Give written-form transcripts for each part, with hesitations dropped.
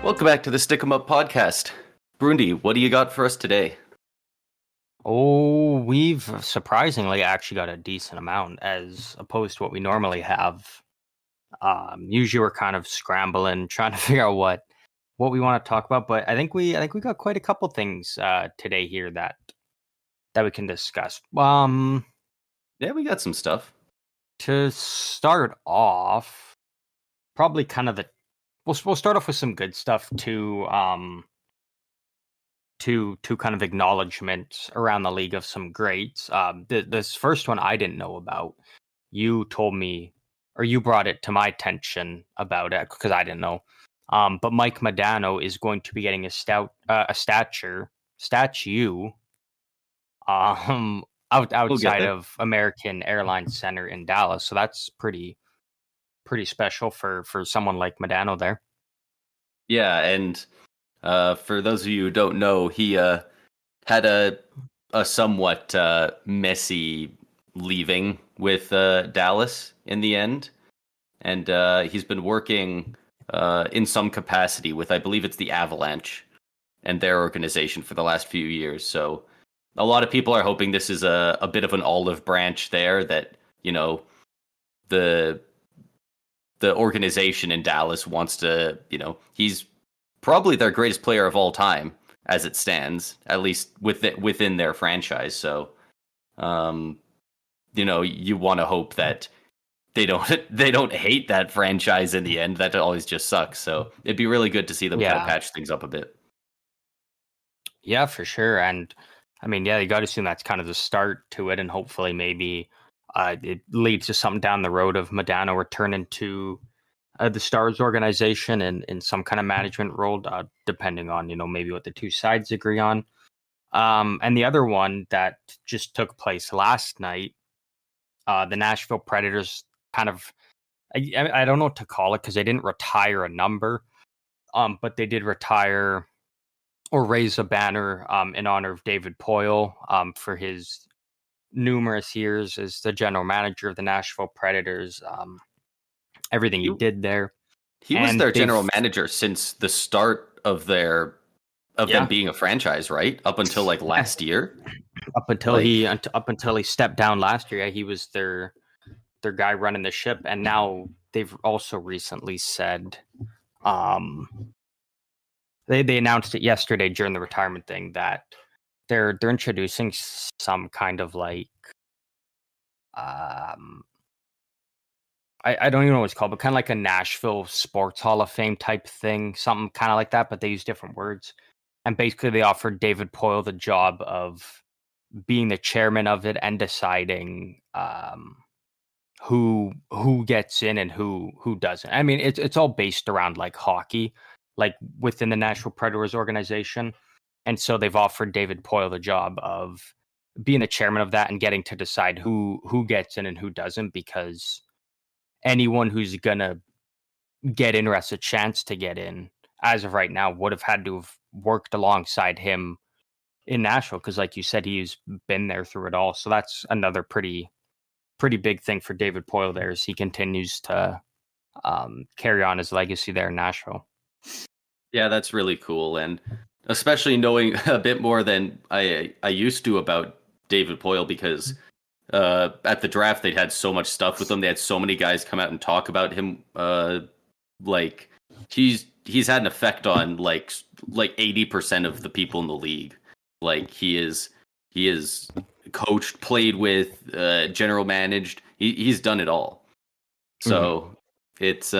Welcome back to the Stick 'em Up podcast. Brundi, what do you got for us today? Oh, we've surprisingly actually got a decent amount as opposed to what we normally have. Usually we're kind of scrambling, trying to figure out what we want to talk about, but I think we got quite a couple things today here that we can discuss. Yeah, we got some stuff. To start off, probably kind of we'll start off with some good stuff to kind of acknowledgement around the league of some greats. This first one I didn't know about. You told me, or you brought it to my attention about it because I didn't know. But Mike Modano is going to be getting a statue, outside there. of American Airlines Center in Dallas. So that's pretty special for someone like Modano there. Yeah, and for those of you who don't know, he had a somewhat messy leaving with Dallas in the end, and he's been working in some capacity with, I believe it's the Avalanche and their organization for the last few years. So a lot of people are hoping this is a bit of an olive branch there, that, you know, the organization in Dallas wants to, he's probably their greatest player of all time as it stands, at least within their franchise. So, you want to hope that they don't hate that franchise in the end. That always just sucks. So it'd be really good to see them kind of patch things up a bit. Yeah, for sure. And I mean, yeah, you got to assume that's kind of the start to it, and hopefully maybe it leads to something down the road of Modano returning to the Stars organization in some kind of management role, depending on, maybe what the two sides agree on. And the other one that just took place last night, the Nashville Predators kind of, I don't know what to call it because they didn't retire a number, but they did retire or raise a banner in honor of David Poile for his numerous years as the general manager of the Nashville Predators. Everything he did there. He was their general manager since the start of them being a franchise, right? Up until like last year. Up until he stepped down last year, he was their guy running the ship, and now they've also recently said they announced it yesterday during the retirement thing that they're introducing some kind of like I don't even know what it's called, but kind of like a Nashville Sports Hall of Fame type thing, something kind of like that, but they use different words. And basically, they offered David Poile the job of being the chairman of it and deciding who gets in and who doesn't. I mean, it's all based around like hockey, like within the Nashville Predators organization, and so they've offered David Poile the job of being the chairman of that and getting to decide who gets in and who doesn't, because anyone who's gonna get in or has a chance to get in, as of right now, would have had to have worked alongside him in Nashville, because like you said, he's been there through it all. So that's another pretty big thing for David Poile there, as he continues to carry on his legacy there in Nashville. Yeah, that's really cool, and especially knowing a bit more than I used to about David Poile, because at the draft they'd had so much stuff with him. They had so many guys come out and talk about him. Like he's had an effect on like 80% of the people in the league. Like he is coached, played with, general managed. He's done it all. So it's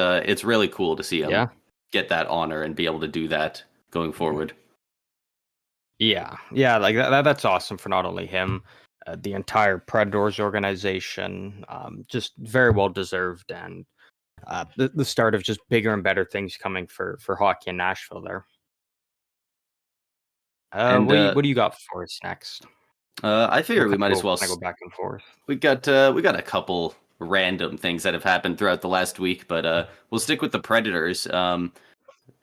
really cool to see him get that honor and be able to do that going forward. Yeah, like that's awesome for not only him, the entire Predators organization. Just very well deserved, and the start of just bigger and better things coming for hockey in Nashville there. What do you got for us next? I figure we might as well go back and forth. We got a couple random things that have happened throughout the last week, but we'll stick with the Predators.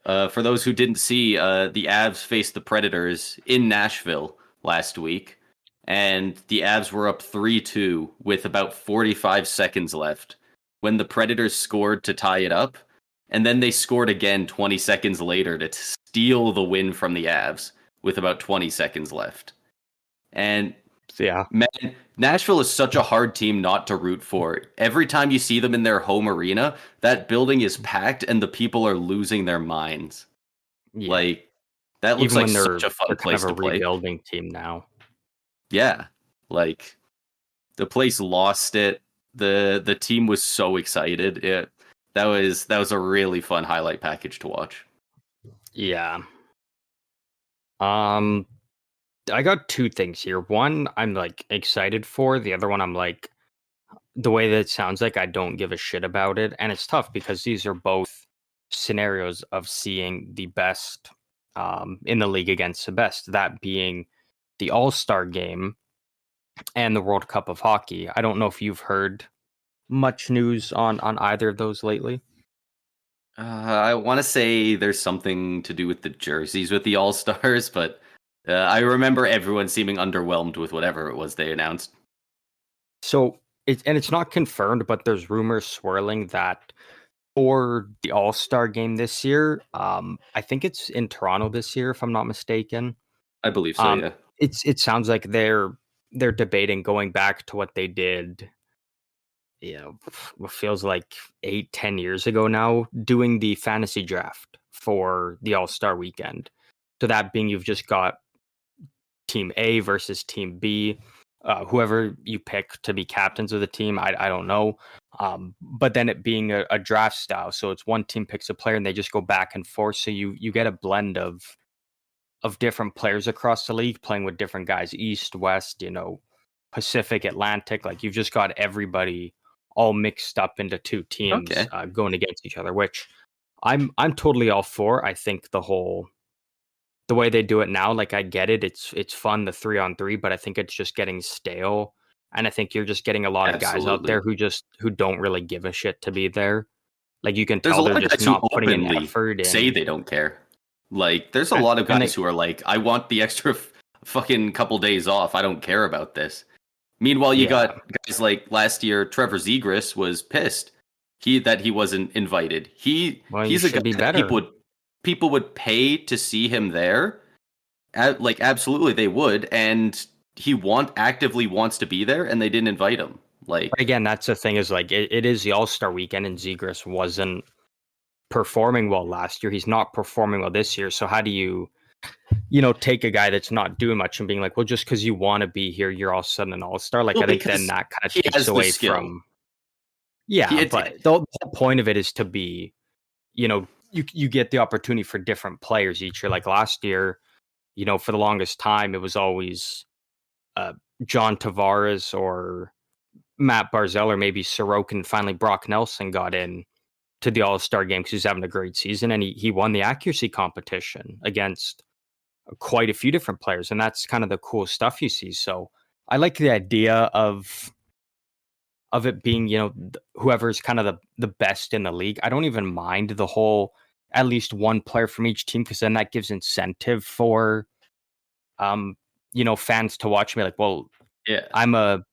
For those who didn't see, the Avs faced the Predators in Nashville last week, and the Avs were up 3-2 with about 45 seconds left when the Predators scored to tie it up. and then they scored again 20 seconds later to steal the win from the Avs with about 20 seconds left. And Yeah. man, Nashville is such a hard team not to root for. Every time you see them in their home arena, that building is packed and the people are losing their minds. Yeah. Like, that looks Even like when such a they're fun kind of place a to play. rebuilding team now. Yeah. Like, the place lost it. The team was so excited. That was a really fun highlight package to watch. Yeah. Um, I got two things here. One, I'm like excited for. The other one, I'm like, the way that it sounds like I don't give a shit about it. And it's tough because these are both scenarios of seeing the best in the league against the best, that being the All-Star game and the World Cup of Hockey. I don't know if you've heard much news on either of those lately. I want to say there's something to do with the jerseys with the All Stars, but I remember everyone seeming underwhelmed with whatever it was they announced. So it's not confirmed, but there's rumors swirling that for the All-Star game this year, I think it's in Toronto this year, if I'm not mistaken. I believe so, Um, yeah. it sounds like they're debating going back to what they did, what feels like 8-10 years ago now, doing the fantasy draft for the All-Star weekend. So that being you've just got Team A versus Team B. Whoever you pick to be captains of the team, I don't know. But then it being a draft style, so it's one team picks a player and they just go back and forth. So you get a blend of different players across the league playing with different guys, East, West, Pacific, Atlantic. Like you've just got everybody all mixed up into two teams Okay. going against each other, which I'm totally all for. I think the way they do it now, like I get it. It's fun, the 3-on-3, but I think it's just getting stale. And I think you're just getting a lot of guys out Absolutely. there who don't really give a shit to be there. Like you can There's a tell they're lot of just guys who not putting in openly effort say in. they don't care. Like, there's a lot of And guys who are like, I want the extra fucking couple days off. I don't care about this. Meanwhile, you yeah, got guys like last year, Trevor Zegras was pissed that he wasn't invited. well, you He's a guy should be that better. people would pay to see him there. Like, absolutely they would, and he actively wants to be there, and they didn't invite him. But Like, again, that's the thing is like it is the All Star weekend, and Zegras wasn't performing well last year. He's not performing well this year. So how do you take a guy that's not doing much and being like, well, just because you want to be here, you're all of a sudden an all star. Like, well, I think then because that kind of he takes has the away skill. from, yeah, It's but the whole point of it is to be, you get the opportunity for different players each year. Like last year, for the longest time, it was always uh, John Tavares or Matt Barzell or maybe Sorokin. Finally, Brock Nelson got in to the All Star game because he's having a great season and he won the accuracy competition against quite a few different players, and that's kind of the cool stuff you see. So I like the idea of it being, whoever's kind of the best in the league. I don't even mind the whole at least one player from each team because then that gives incentive for fans to watch me. Like, well, yeah, I'm a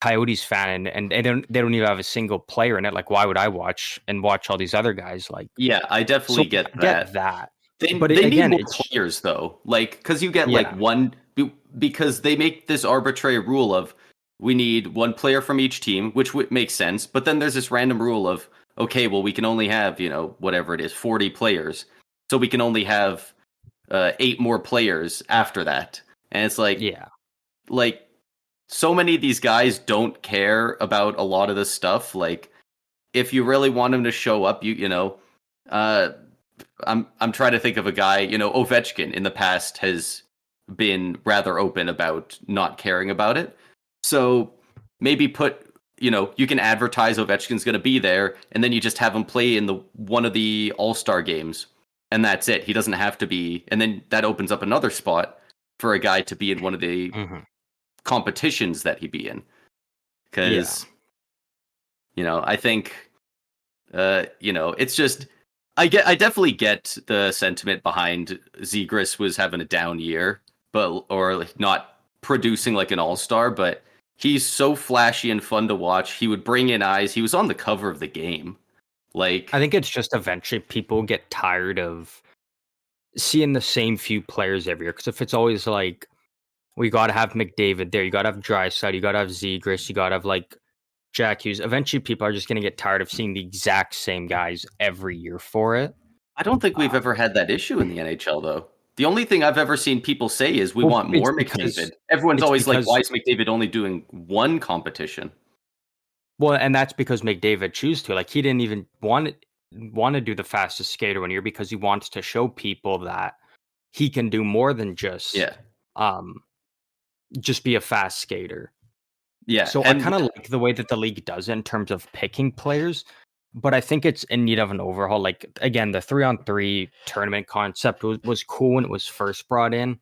Coyotes fan and they don't even have a single player in it. Like, why would I watch all these other guys? Like, yeah. I so definitely get I get that. that, but They need again, more it's players though, like because you get like yeah, because they make this arbitrary rule of we need one player from each team, which would make sense. But then there's this random rule of okay, well we can only have whatever it is 40 players, so we can only have 8 more players after that, and it's yeah, like so many of these guys don't care about a lot of this stuff. Like if you really want them to show up, uh, I'm trying to think of a guy, Ovechkin in the past has been rather open about not caring about it. So maybe you can advertise Ovechkin's going to be there, and then you just have him play in the one of the All-Star games, and that's it. He doesn't have to be, and then that opens up another spot for a guy to be in one of the hmm competitions that he'd be in. yeah, Because I think it's just I definitely get the sentiment behind Zegras was having a down year, or like not producing like an all-star, but he's so flashy and fun to watch. He would bring in eyes. He was on the cover of the game. Like, I think it's just eventually people get tired of seeing the same few players every year. Because if it's always like, we got to have McDavid there, you got to have Drysdale, you got to have Zegras, you got to have like Jack Hughes. Eventually, people are just going to get tired of seeing the exact same guys every year for it. I don't think we've Um, ever had that issue in the NHL, though. The only thing I've ever seen people say is we well, want more McDavid. Everyone's it's always like, why because is McDavid only doing one competition? well, and that's because McDavid chose to. Like he didn't even want to do the fastest skater 1 year because he wants to show people that he can do more than Yeah. um just be a fast skater. Yeah. So I And kind of like the way that the league does it in terms of picking players, but I think it's in need of an overhaul. Like again, the 3-on-3 tournament concept was cool when it was first brought in,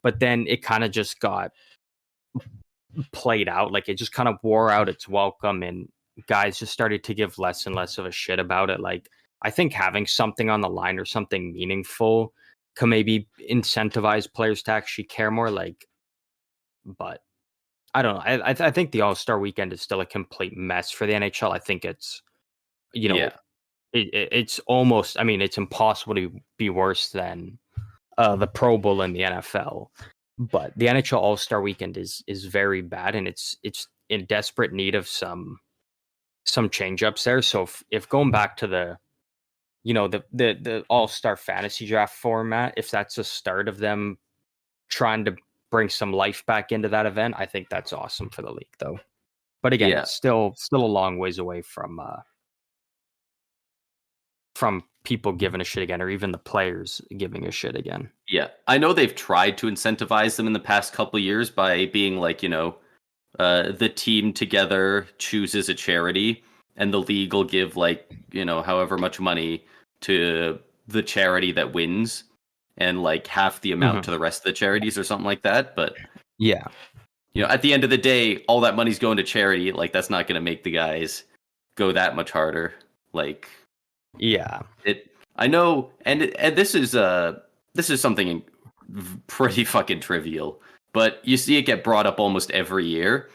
but then it kind of just got played out. Like it just kind of wore out its welcome, and guys just started to give less and less of a shit about it. Like I think having something on the line or something meaningful can maybe incentivize players to actually care more. Like, but I don't know. I think the All Star Weekend is still a complete mess for the NHL. I think it's you know yeah. it's almost. I mean, it's impossible to be worse than the Pro Bowl in the NFL. But the NHL All Star Weekend is very bad, and it's in desperate need of some change ups there. So if going back to the the All Star Fantasy Draft format, if that's a start of them trying to bring some life back into that event, I think that's awesome for the league, though. But again, Yeah. it's still a long ways away from people giving a shit again, or even the players giving a shit again. Yeah. I know they've tried to incentivize them in the past couple of years by being like, the team together chooses a charity and the league will give like, however much money to the charity that wins and like half the amount Mhm. to the rest of the charities or something like that. But, Yeah, at the end of the day, all that money's going to charity. Like, that's not going to make the guys go that much harder. Like, yeah, I know, and this is something pretty fucking trivial, but you see it get brought up almost every year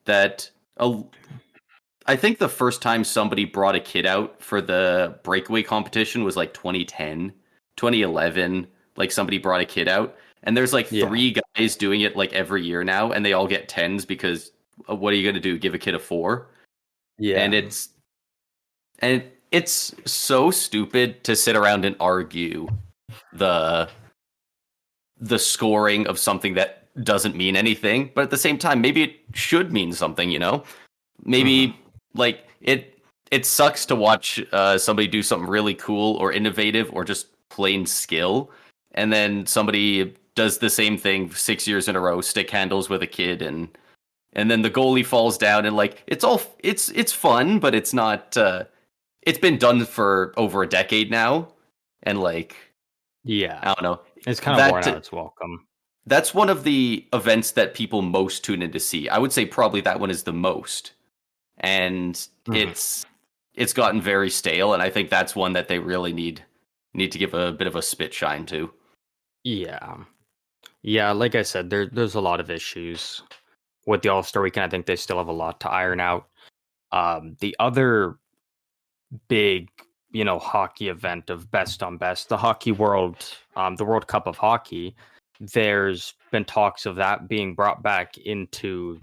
that I think the first time somebody brought a kid out for the breakaway competition was like 2010, 2011. Like somebody brought a kid out, and there's like yeah, three guys doing it like every year now, and they all get tens because what are you going to do? Give a kid a four? And yeah, it's so stupid to sit around and argue the the scoring of something that doesn't mean anything, but at the same time, maybe it should mean something. Mhm. Maybe like it sucks to watch somebody do something really cool or innovative or just plain skill, and then somebody does the same thing 6 years in a row, stick handles with a kid, and then the goalie falls down, and like it's fun, but it's not. It's been done for over a decade now, and like yeah. I don't know It's kind of worn that out its welcome. that's one of the events that people most tune in to see. I would say probably that one is the most, and Mhm. it's gotten very stale, and I think that's one that they really need to give a bit of a spit shine to. Yeah, yeah. Like I said, there's a lot of issues with the All Star Weekend. I think they still have a lot to iron out. The other big, hockey event of best on best, the Hockey World, the World Cup of Hockey. There's been talks of that being brought back into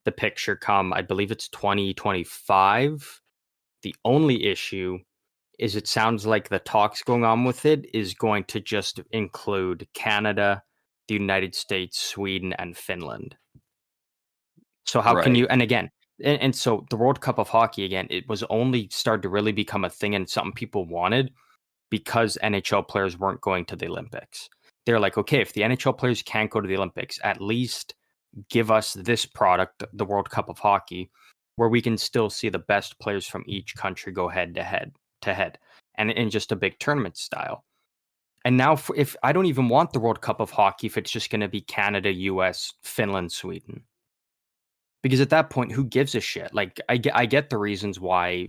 the picture come, I believe it's 2025. The only issue is it sounds like the talks going on with it is going to just include Canada, the United States, Sweden, and Finland. So how can Right. you? And again, and so the World Cup of Hockey again, it was only started to really become a thing and something people wanted because NHL players weren't going to the Olympics. They're like, okay, if the NHL players can't go to the Olympics, at least give us this product, the World Cup of Hockey, where we can still see the best players from each country go head to head, and in just a big tournament style. And now, if I don't even want the World Cup of Hockey, if it's just going to be Canada, U.S., Finland, Sweden, because at that point, who gives a shit? Like, I get the reasons why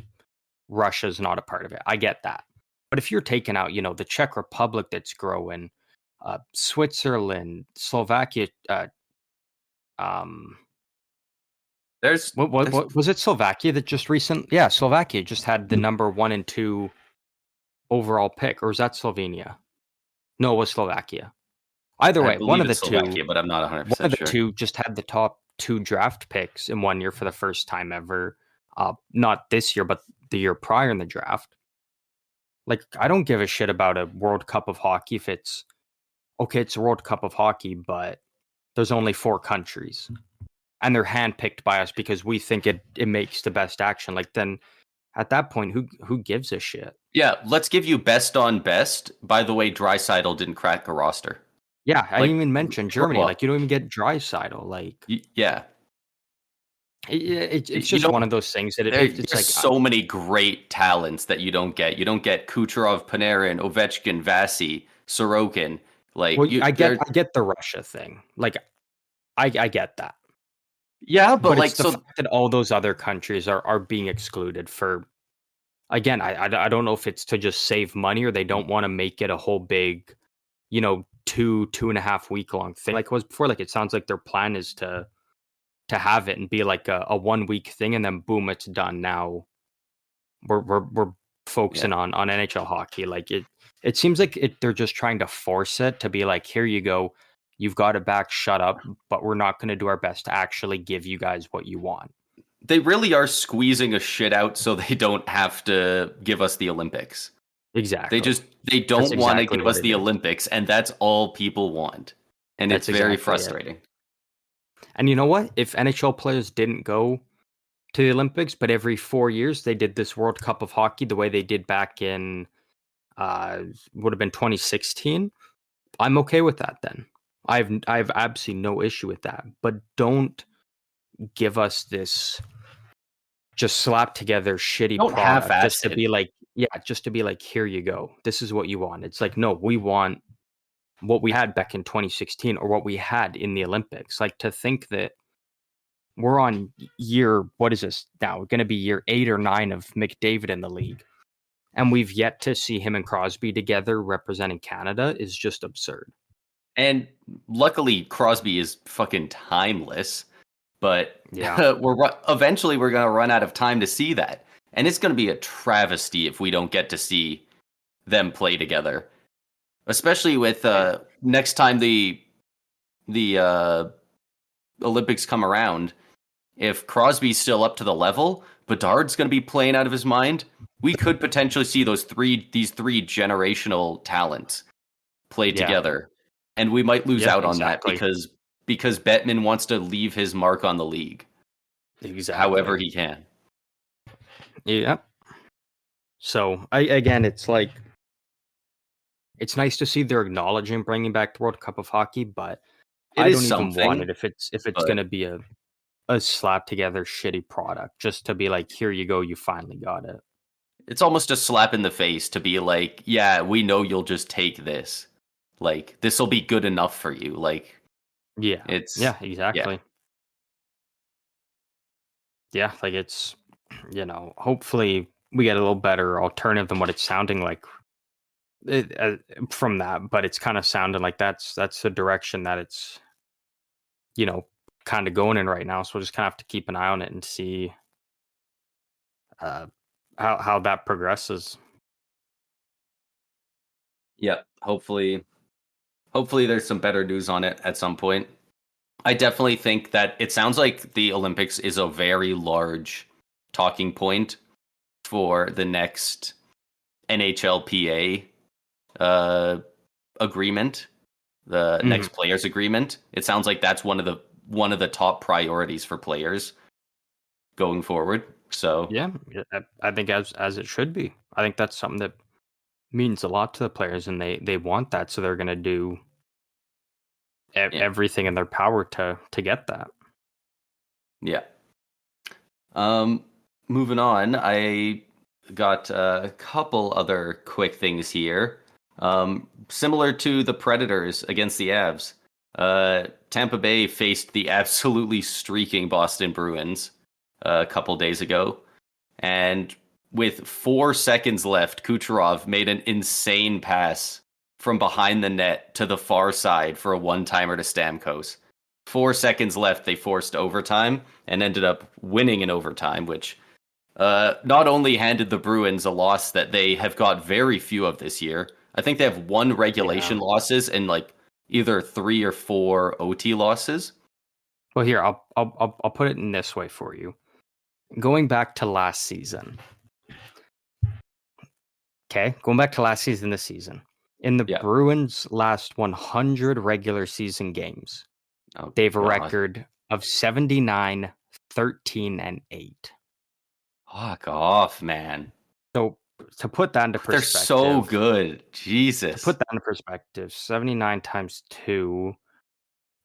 Russia's not a part of it. I get that. But if you're taking out, the Czech Republic that's growing, Switzerland, Slovakia, um, What was it? Slovakia that just recent? Yeah, Slovakia just had the number 1 and 2 overall pick, or was that Slovenia? No, it was Slovakia. Either I way, one believe of the it's two, Slovakia, but I'm not one 100% of the sure. two just had the top 2 draft picks in 1 year for the first time ever. Not this year, but the year prior in the draft. Like, I don't give a shit about a World Cup of hockey if it's okay. It's a World Cup of hockey, but there's only 4 countries, and they're handpicked by us because we think it makes the best action. Like, then at that point, who gives a shit? Yeah, let's give you best on best. By the way, Draisaitl didn't crack a roster. Yeah, I Like, didn't even mention Germany. grow Like, up. you don't even get Draisaitl. Like, Yeah, it's you just one don't. of those things that it's There's like, so many great talents that you don't get. You don't get Kucherov, Panarin, Ovechkin, Vasi, Sorokin. Like well, you, I get the Russia thing. Like, I get that, yeah, but but it's like the so fact that all those other countries are being excluded for. Again, I don't know if it's to just save money or they don't want to make it a whole big, 2.5 week long thing like it was before. Like, it sounds like their plan is to have it and be like a 1 week thing, and then boom, it's done. Now we're yeah. focusing on NHL hockey. Like, it seems like they're just trying to force it to be like, here you go, you've got it back, shut up, but we're not going to do our best to actually give you guys what you want. They really are squeezing a shit out so they don't have to give us the Olympics. Exactly. They That's don't want to exactly give what us it the is. Olympics, and that's all people want. And it's That's very exactly it. frustrating. And you know what? If NHL players didn't go to the Olympics, but every 4 years they did this World Cup of hockey the way they did back in would have been 2016, I'm okay with that then. I've absolutely no issue with that. But don't give us this just slap together shitty Don't product half-ass just to it. be like, yeah, just to be like, here you go. This is what you want. It's like, no, we want what we had back in 2016 or what we had in the Olympics. Like, to think that we're on year, what is this now? We're going to be year 8 or 9 of McDavid in the league, and we've yet to see him and Crosby together representing Canada is just absurd. And luckily, Crosby is fucking timeless. But Yeah. eventually we're going to run out of time to see that, and it's going to be a travesty if we don't get to see them play together. Especially with next time the Olympics come around, if Crosby's still up to the level, Bedard's going to be playing out of his mind. We could potentially see these three generational talents play Yeah. together, and we might lose out on Exactly. that because Bettman wants to leave his mark on the league, Exactly. however he can. Yeah. So again, it's like, it's nice to see they're acknowledging bringing back the World Cup of hockey, but It I is don't even want something, it if it's but going to be a slap together shitty product just to be like, here you go, you finally got it. it's almost a slap in the face to be like, yeah, we know you'll just take this. Like, this will be good enough for you. Like, Yeah. it's, Exactly. Yeah, like, it's, hopefully we get a little better alternative than what it's sounding like from that, but it's kind of sounding like that's the direction that it's, kind of going in right now. So we'll just kind of have to keep an eye on it and see uh, how that progresses. yeah, hopefully there's some better news on it at some point. I definitely think that it sounds like the Olympics is a very large talking point for the next NHLPA agreement, the next players agreement. It sounds like that's one of the top priorities for players going forward. So Yeah, I think as it should be. I think that's something that means a lot to the players, and they want that, so they're going to do everything in their power to get that. Yeah. Moving on, I got a couple other quick things here. Similar to the Predators against the Avs, Tampa Bay faced the absolutely streaking Boston Bruins a couple days ago, and with 4 seconds left, Kucherov made an insane pass from behind the net to the far side for a one-timer to Stamkos. 4 seconds left, they forced overtime and ended up winning in overtime, which not only handed the Bruins a loss that they have got very few of this year. I think they have one regulation losses and like either 3 or 4 OT losses. Well, here I'll put it in this way for you. Going back to last season. Okay, going back to last season, this season. In the Bruins' last 100 regular season games, they have a record of 79, 13, and 8. Fuck off, man. So to put that into perspective, they're so good. Jesus. To put that into perspective, 79 times 2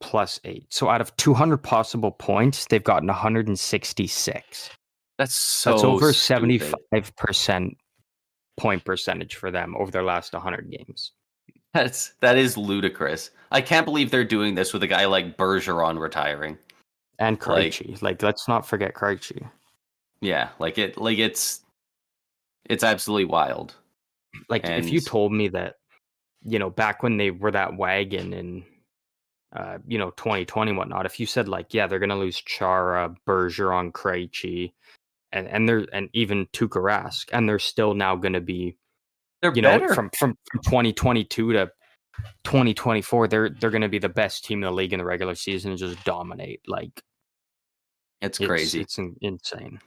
plus 8. So out of 200 possible points, they've gotten 166. That's over stupid. 75% point percentage for them over their last 100 games. That is ludicrous. I can't believe they're doing this with a guy like Bergeron retiring. And Krejci. Like let's not forget Krejci. Yeah, it's absolutely wild. Like if you told me that, back when they were that wagon in 2020 and whatnot, if you said like, yeah, they're gonna lose Chara, Bergeron, Krejci, and even Tuukka Rask, and they're still now gonna be better. From 2022 to 2024, they're gonna be the best team in the league in the regular season and just dominate. Like it's crazy. It's insane.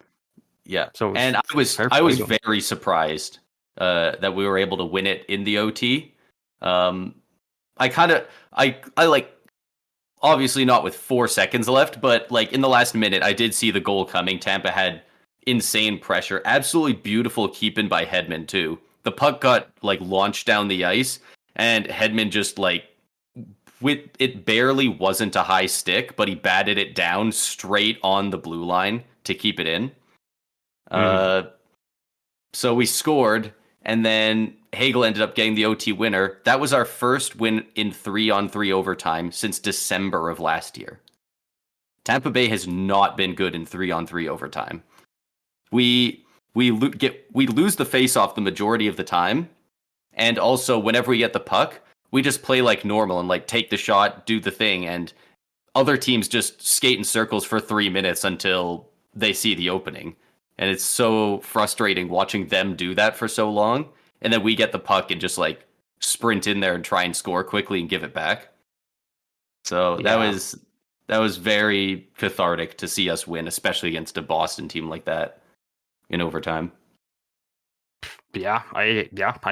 Yeah. So and I was very surprised that we were able to win it in the OT. I like, obviously not with 4 seconds left, but like in the last minute, I did see the goal coming. Tampa had insane pressure, absolutely beautiful keeping by Hedman too. The puck got like launched down the ice, and Hedman just like it barely wasn't a high stick, but he batted it down straight on the blue line to keep it in. So we scored, and then Hagel ended up getting the OT winner. That was our first win in 3-on-3 overtime since December of last year. Tampa Bay has not been good in 3-on-3 overtime. We lose the face-off the majority of the time, and also whenever we get the puck, we just play like normal and like take the shot, do the thing, and other teams just skate in circles for 3 minutes until they see the opening. And it's so frustrating watching them do that for so long. And then we get the puck and just like sprint in there and try and score quickly and give it back. So that was very cathartic to see us win, especially against a Boston team like that in overtime. Yeah, I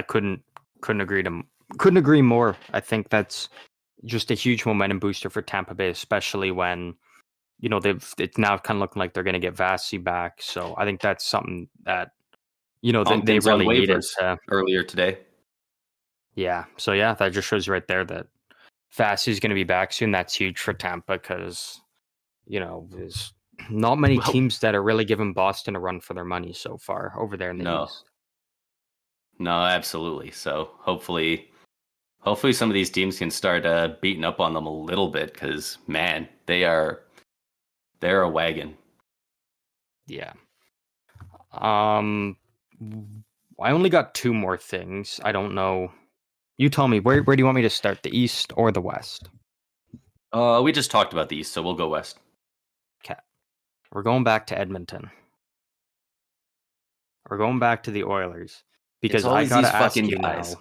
couldn't agree more. I think that's just a huge momentum booster for Tampa Bay, especially when it's now kind of looking like they're going to get Vasi back. So I think that's something that they really needed earlier today. Yeah. So yeah, that just shows you right there that Vasi is going to be back soon. That's huge for Tampa because there's not many teams that are really giving Boston a run for their money so far over there in the East. No, absolutely. So hopefully some of these teams can start beating up on them a little bit because man, they're a wagon. Yeah. I only got 2 more things. I don't know. You tell me, where do you want me to start, the East or the West? We just talked about the East, so we'll go West. Okay. We're going back to Edmonton. We're going back to the Oilers. Because I gotta ask you guys.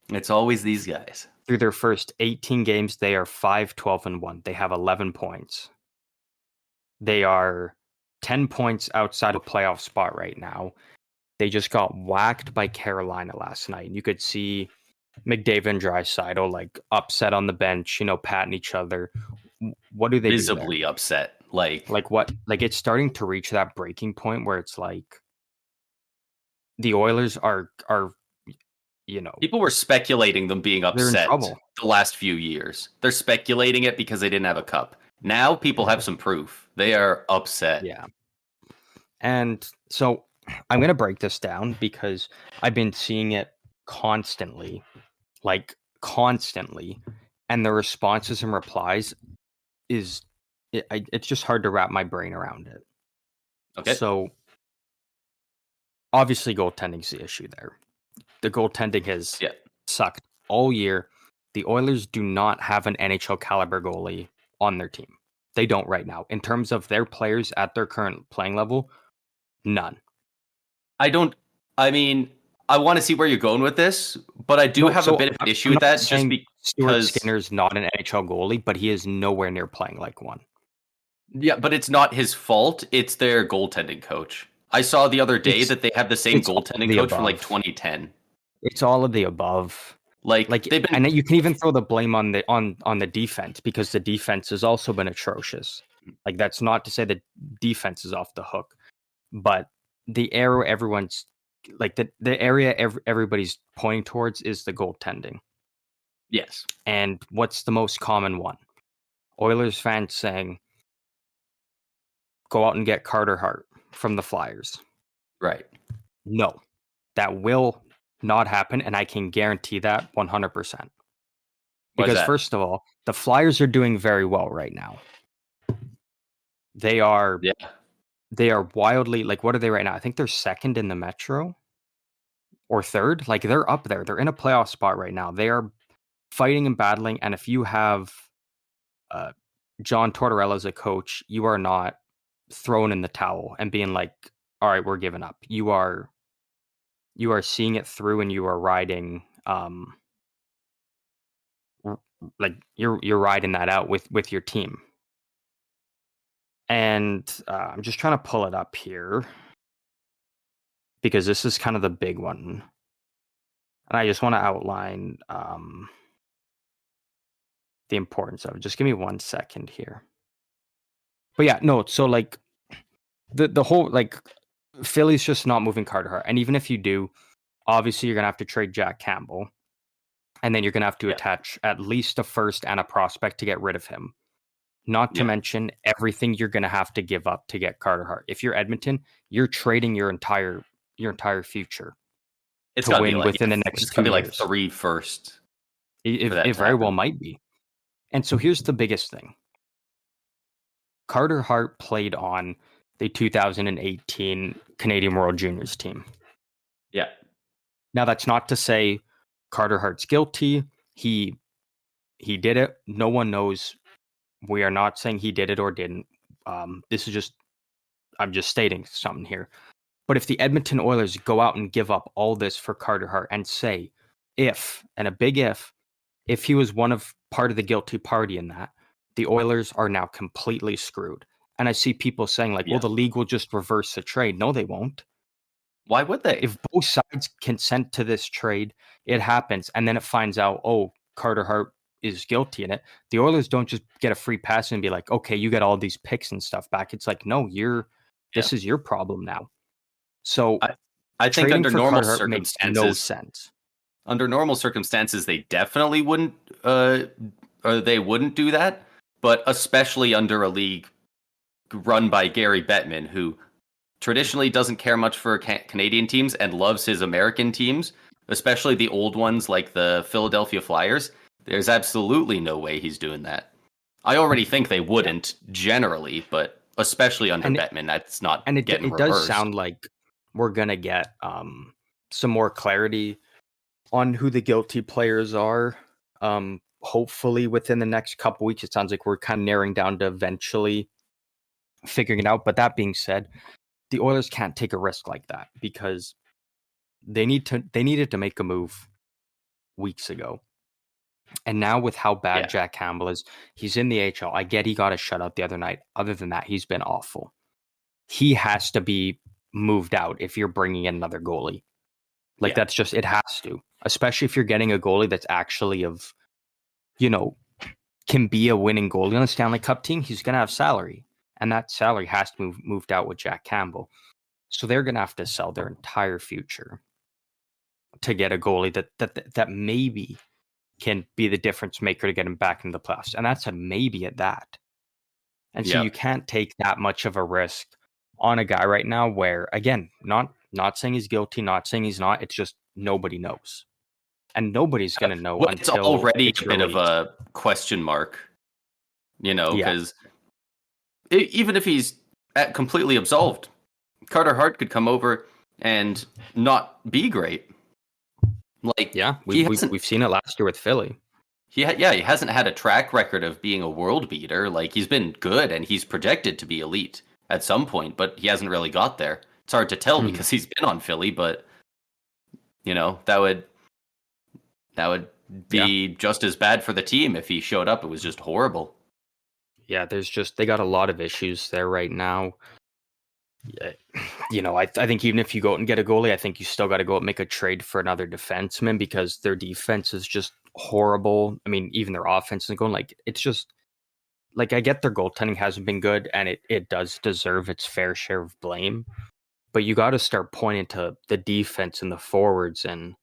Now. It's always these guys. Through their first 18 games, they are 5-12-1. They have 11 points. They are 10 points outside of playoff spot right now. They just got whacked by Carolina last night. You could see McDavid and Draisaitl like upset on the bench, patting each other. What do they visibly do upset? Like what? Like it's starting to reach that breaking point where it's like the Oilers are people were speculating them being upset the last few years. They're speculating it because they didn't have a cup. Now people have some proof. They are upset. Yeah. And so I'm going to break this down because I've been seeing it constantly. And the responses and replies it's just hard to wrap my brain around it. Okay. So obviously goaltending's the issue there. The goaltending has sucked all year. The Oilers do not have an NHL caliber goalie on their team. They don't right now. In terms of their players at their current playing level, none. I want to see where you're going with this, but I do have a bit of an issue with that just Stuart because Skinner's not an NHL goalie, but he is nowhere near playing like one. yeah, but it's not his fault. It's their goaltending coach. I saw the other day that they have the same goaltending coach from like 2010. It's all of the above. Like they've been, and you can even throw the blame on the defense, because the defense has also been atrocious. Like, that's not to say that defense is off the hook, but the area everyone's like the area everybody's pointing towards is the goaltending. Yes. And what's the most common one? Oilers fans saying, go out and get Carter Hart from the Flyers. Right. No, that will not happen, and I can guarantee that 100%. Because first of all, the Flyers are doing very well right now. They are wildly, like, what are they right now? I think they're second in the Metro or third. Like, they're up there. They're in a playoff spot right now. They are fighting and battling, and if you have John Tortorella as a coach, you are not thrown in the towel and being like, all right, we're giving up. You are seeing it through, and you are riding like you're riding that out with your team. And I'm just trying to pull it up here because this is kind of the big one, and I just want to outline the importance of it. Just give me 1 second here. But yeah, no, so like the whole, like, Philly's just not moving Carter Hart. And even if you do, obviously you're gonna have to trade Jack Campbell. And then you're gonna have to attach at least a first and a prospect to get rid of him. Not to mention everything you're gonna have to give up to get Carter Hart. If you're Edmonton, you're trading your entire future. It's to win within the next 2 years. It's gonna be like 3 first. It very well might be. And so here's the biggest thing. Carter Hart played on the 2018 Canadian World Juniors team. Yeah. Now, that's not to say Carter Hart's guilty. He did it. No one knows. We are not saying he did it or didn't. This is just, I'm just stating something here. But if the Edmonton Oilers go out and give up all this for Carter Hart and say, if he was part of the guilty party in that, the Oilers are now completely screwed. And I see people saying like, well, the league will just reverse the trade. No, they won't. Why would they? If both sides consent to this trade, it happens. And then it finds out, oh, Carter Hart is guilty in it. The Oilers don't just get a free pass and be like, okay, you get all these picks and stuff back. It's like, no, this is your problem now. So I think under normal circumstances, makes no sense. Under normal circumstances, they definitely wouldn't, or they wouldn't do that. But especially under a league run by Gary Bettman, who traditionally doesn't care much for Canadian teams and loves his American teams, especially the old ones like the Philadelphia Flyers, there's absolutely no way he's doing that. I already think they wouldn't generally, but especially under Bettman, that's not getting reversed. Does sound like we're going to get some more clarity on who the guilty players are. Hopefully within the next couple weeks. It sounds like we're kind of narrowing down to eventually figuring it out. But that being said, the Oilers can't take a risk like that because they needed to make a move weeks ago. And now with how bad Jack Campbell is, he's in the AHL. I get he got a shutout the other night. Other than that, he's been awful. He has to be moved out if you're bringing in another goalie. Like that's just, it has to. Especially if you're getting a goalie that's actually can be a winning goalie on a Stanley Cup team. He's going to have salary. And that salary has to be moved out with Jack Campbell. So they're going to have to sell their entire future to get a goalie that maybe can be the difference maker to get him back into the playoffs. And that's a maybe at that. And so you can't take that much of a risk on a guy right now where, again, not saying he's guilty, not saying he's not. It's just nobody knows. And nobody's going to know until it's already a bit of a question mark, because even if he's completely absolved, Carter Hart could come over and not be great. Like, we've seen it last year with Philly. he hasn't had a track record of being a world beater. Like he's been good and he's projected to be elite at some point, but he hasn't really got there. It's hard to tell Mhm. because he's been on Philly, but that would Yeah. be just as bad for the team if he showed up. It was just horrible. Yeah, they got a lot of issues there right now. Yeah, I think even if you go out and get a goalie, I think you still got to go out and make a trade for another defenseman because their defense is just horrible. I mean, even their offense is going like it's just like I get their goaltending hasn't been good and it does deserve its fair share of blame, but you got to start pointing to the defense and the forwards and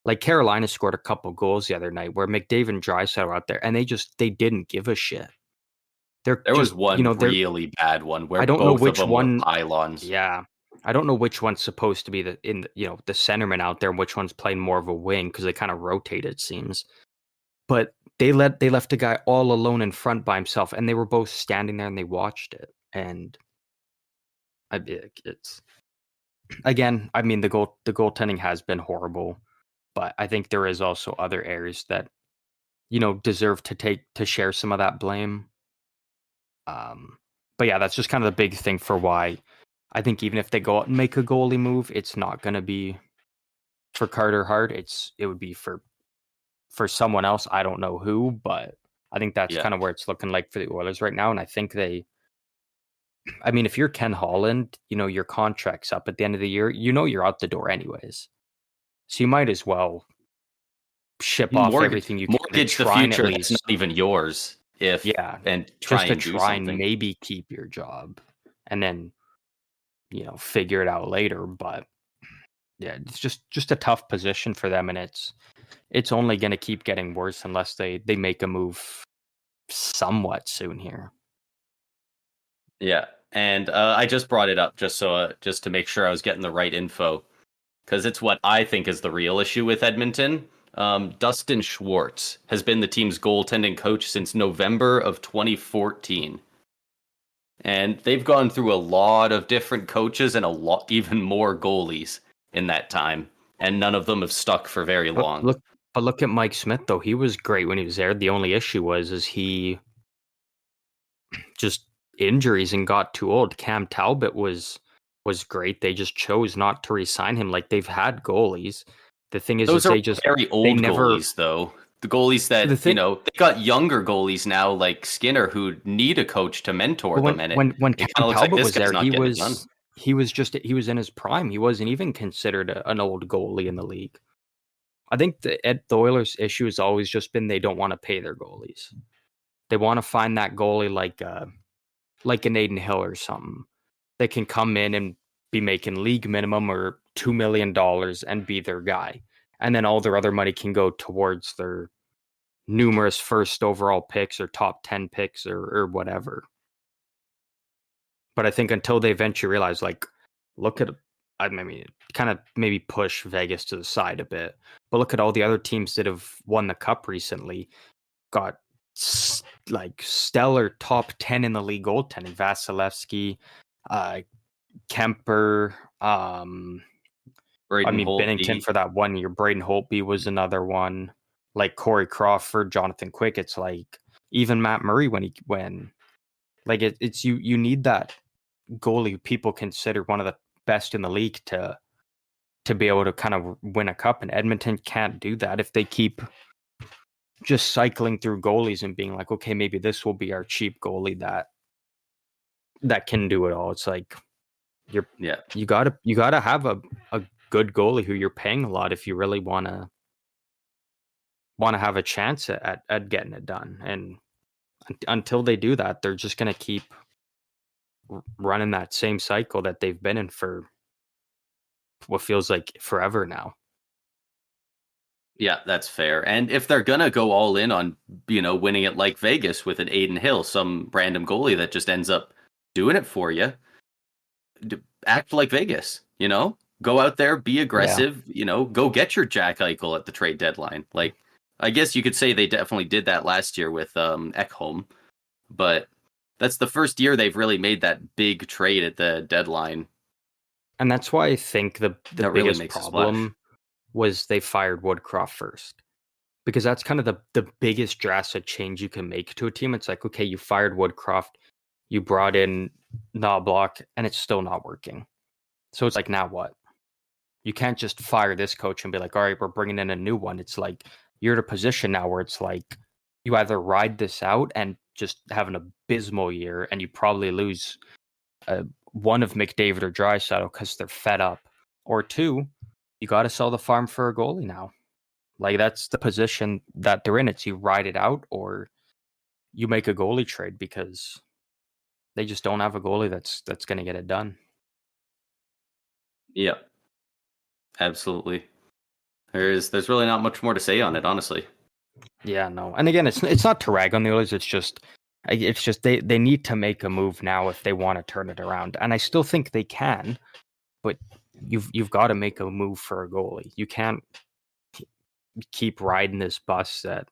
like Carolina scored a couple goals the other night where McDavid and Draisaitl were out there and they didn't give a shit. They're There was just one really bad one where I don't know both of which them were one. pylons. Yeah. I don't know which one's supposed to be the centerman out there and which one's playing more of a wing because they kind of rotate, it seems. But they left a guy all alone in front by himself, and they were both standing there and they watched it. And it's again, I mean the goaltending has been horrible, but I think there is also other areas that deserve to share some of that blame. But yeah, that's just kind of the big thing for why I think even if they go out and make a goalie move, it's not going to be for Carter Hart. It would be for someone else. I don't know who, but I think that's Yeah. kind of where it's looking like for the Oilers right now. And I think I mean, if you're Ken Holland, your contract's up at the end of the year. You're out the door anyways, so you might as well ship off Mortgage, everything you can to mortgage the try and at future that's not least, even yours if yeah, and try just to and do try and something. maybe keep your job, and then figure it out later. But yeah, it's just a tough position for them, and it's only going to keep getting worse unless they make a move somewhat soon here. Yeah. And I just brought it up just to make sure I was getting the right info because it's what I think is the real issue with Edmonton. Dustin Schwartz has been the team's goaltending coach since November of 2014. And they've gone through a lot of different coaches and a lot, even more goalies in that time. And none of them have stuck for very But long. look at Mike Smith though. He was great when he was there. The only issue was he just injuries and got too old. Cam Talbot was great. They just chose not to re-sign him. Like they've had goalies. The thing is Those are very they old never. goalies, though. The goalies The that, thing they got younger goalies now, like Skinner, who need a coach to mentor But them. And when it kind Cam of looks like Talbot this was guy's there, not getting it done. he was in his prime. He wasn't even considered an old goalie in the league. I think the Oilers' issue has always just been they don't want to pay their goalies. They want to find that goalie like an Aiden Hill or something that can come in and be making league minimum or $2 million and be their guy, and then all their other money can go towards their numerous first overall picks or top 10 picks or whatever. But I think until they eventually realize, like, look at, I mean, kind of maybe push Vegas to the side a bit, but look at all the other teams that have won the cup recently, got like stellar top 10 in the league goaltending. Vasilevsky, uh, Kemper, I Braden mean, Bennington Holtby. for that 1 year. Braden Holtby was another one. Like Corey Crawford, Jonathan Quick. It's like even Matt Murray when like it's you need that goalie people consider one of the best in the league to be able to kind of win a cup, and Edmonton can't do that if they keep just cycling through goalies and being like, okay, maybe this will be our cheap goalie that can do it all. It's like Yeah. you gotta have a good goalie who you're paying a lot if you really wanna have a chance at getting it done. And until they do that, they're just gonna keep running that same cycle that they've been in for what feels like forever now. Yeah, that's fair. And if they're gonna go all in on, winning it like Vegas with an Aiden Hill, some random goalie that just ends up doing it for you, act like Vegas, Go out there, be Yeah. aggressive, go get your Jack Eichel at the trade deadline. Like, I guess you could say they definitely did that last year with Ekholm, but that's the first year they've really made that big trade at the deadline. And that's why I think the That really biggest makes a splash. problem was they fired Woodcroft first. because that's kind of the biggest drastic change you can make to a team. It's like, okay, you fired Woodcroft, you brought in Knobloch, and it's still not working. So it's like, now what? You can't just fire this coach and be like, all right, we're bringing in a new one. It's like you're in a position now where it's like you either ride this out and just have an abysmal year, and you probably lose one of McDavid or Draisaitl because they're fed up, or two, you got to sell the farm for a goalie now. Like, that's the position that they're in. It's you ride it out or you make a goalie trade, because they just don't have a goalie that's going to get it done. Yeah, absolutely. There's really not much more to say on it, honestly. Yeah, no. And again, it's not to rag on the Oilers. It's just they need to make a move now if they want to turn it around. And I still think they can, but you've got to make a move for a goalie. You can't keep riding this bus that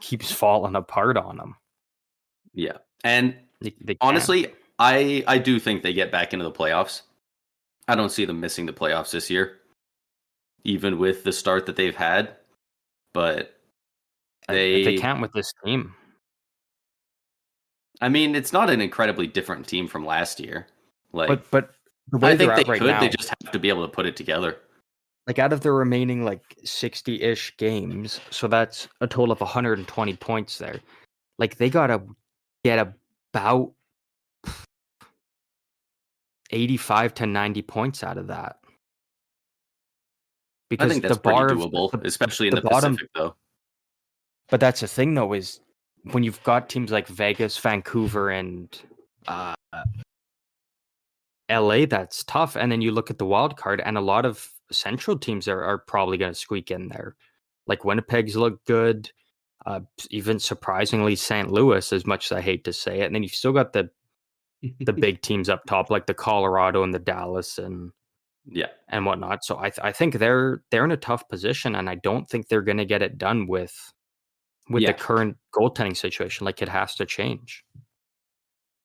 keeps falling apart on them. Yeah, and They honestly, I do think they get back into the playoffs. I don't see them missing the playoffs this year, even with the start that they've had. But they can't with this team. I mean, it's not an incredibly different team from last year. Like, but the way I think they're they at right could. now, They just have to be able to put it together. like out of the remaining like 60-ish games, so that's a total of 120 points there. Like, they gotta get about 85 to 90 points out of that. I Because think that's the bar pretty doable, especially in the bottom, Pacific, though. but that's the thing though, is when you've got teams like Vegas, Vancouver, and LA, that's tough. And then you look at the wild card, and a lot of central teams are probably going to squeak in there. Like, Winnipeg's look good. Even surprisingly, St. Louis, as much as I hate to say it. And then you've still got the big teams up top, like the Colorado and the Dallas and whatnot. So I think they're in a tough position, and I don't think they're going to get it done with the current goaltending situation. Like, it has to change.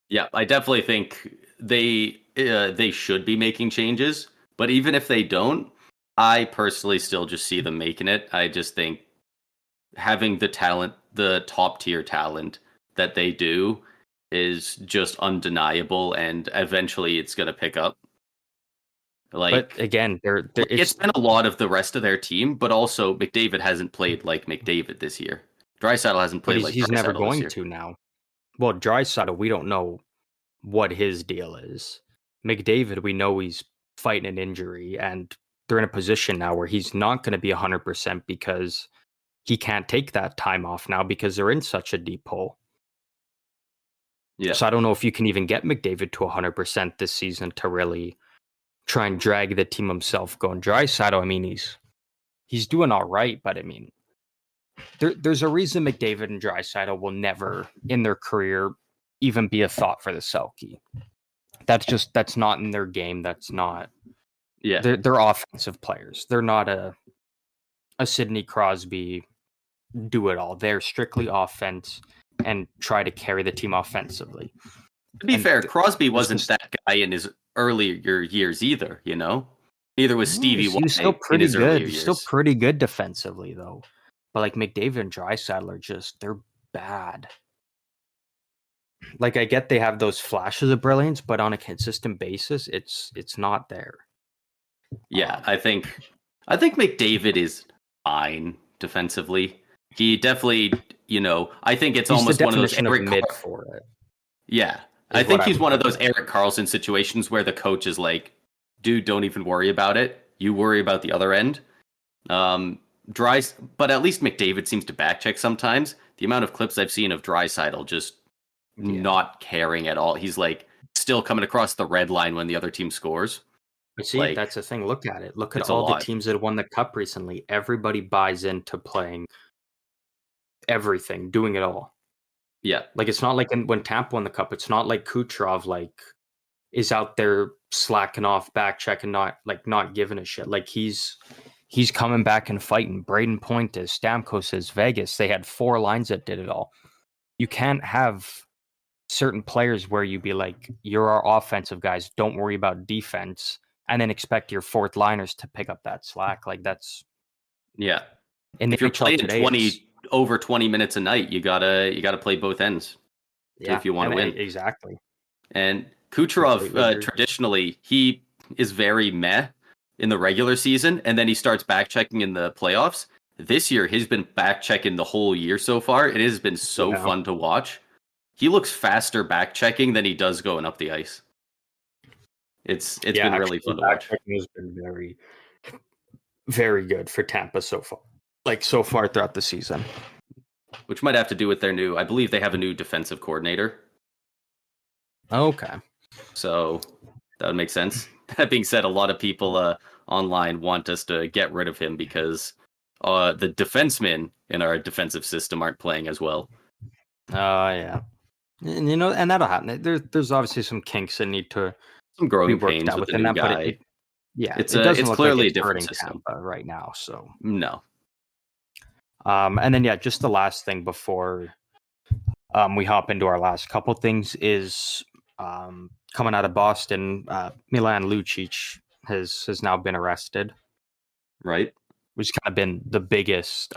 Yeah, I definitely think they should be making changes, but even if they don't, I personally still just see them making it. I just think having the talent, the top tier talent that they do, is just undeniable, and eventually it's going to pick up. Like, but again, it's been a lot of the rest of their team, but also McDavid hasn't played like McDavid this year. Draisaitl hasn't played like he's Draisaitl never this going year. to now. Well, Draisaitl, we don't know what his deal is. McDavid, we know he's fighting an injury, and they're in a position now where he's not going to be 100% because he can't take that time off now because they're in such a deep hole. Yeah. So I don't know if you can even get McDavid to 100% this season to really try and drag the team himself going. Draisaitl, I mean, he's doing all right, but I mean, there's a reason McDavid and Draisaitl will never in their career even be a thought for the Selke. That's not in their game. That's not. Yeah, they're offensive players. They're not a Sidney Crosby do it all. They're strictly offense and try to carry the team offensively. To be fair, Crosby wasn't that guy in his earlier years either. You know, neither was Stevie. He was still pretty good. He's still pretty good defensively though. But like McDavid and Draisaitl are they're bad. Like, I get they have those flashes of brilliance, but on a consistent basis, it's not there. Yeah, I think McDavid is fine defensively. He definitely, I think it's almost one of those Erik mid for it. Yeah, I think he's one of those Erik Karlsson situations where the coach is like, "Dude, don't even worry about it. You worry about the other end." But at least McDavid seems to backcheck sometimes. The amount of clips I've seen of Draisaitl just not caring at all. He's like still coming across the red line when the other team scores. But see, that's the thing. Look at it. Look at all the teams that won the cup recently. Everybody buys into playing everything, doing it all. Yeah. Like, it's not like when Tampa won the cup, it's not like Kucherov is out there slacking off, backchecking, not giving a shit. Like, he's coming back and fighting. Braden Point is, Stamkos is, Vegas. They had 4 lines that did it all. You can't have certain players where you be like, you're our offensive guys, don't worry about defense, and then expect your fourth liners to pick up that slack. Like, that's... Yeah. in If you're NHL playing today, it's 20 minutes a night, you gotta play both ends yeah, if you want to win. exactly. And Kucherov, Completely agree. traditionally, he is very meh in the regular season, and then he starts back checking in the playoffs. This year, he's been back checking the whole year so far. It has been so Yeah. fun to watch. He looks faster back checking than he does going up the ice. It's Yeah, been really actually, fun to back watch, checking has been very, very good for Tampa so far. Like so far throughout the season. which might have to do with their new. I believe they have a new defensive coordinator, Okay. so that would make sense. That being said, a lot of people online want us to get rid of him because the defensemen in our defensive system aren't playing as well. Yeah. And and that'll happen. There's obviously some kinks that need to Some be growing worked pains out with the within new that, but guy. it doesn't It's look like clearly a it's different hurting system. Tampa right now. So No, and then just the last thing before we hop into our last couple things is coming out of Boston, Milan Lucic has now been arrested, right? which has kind of been the biggest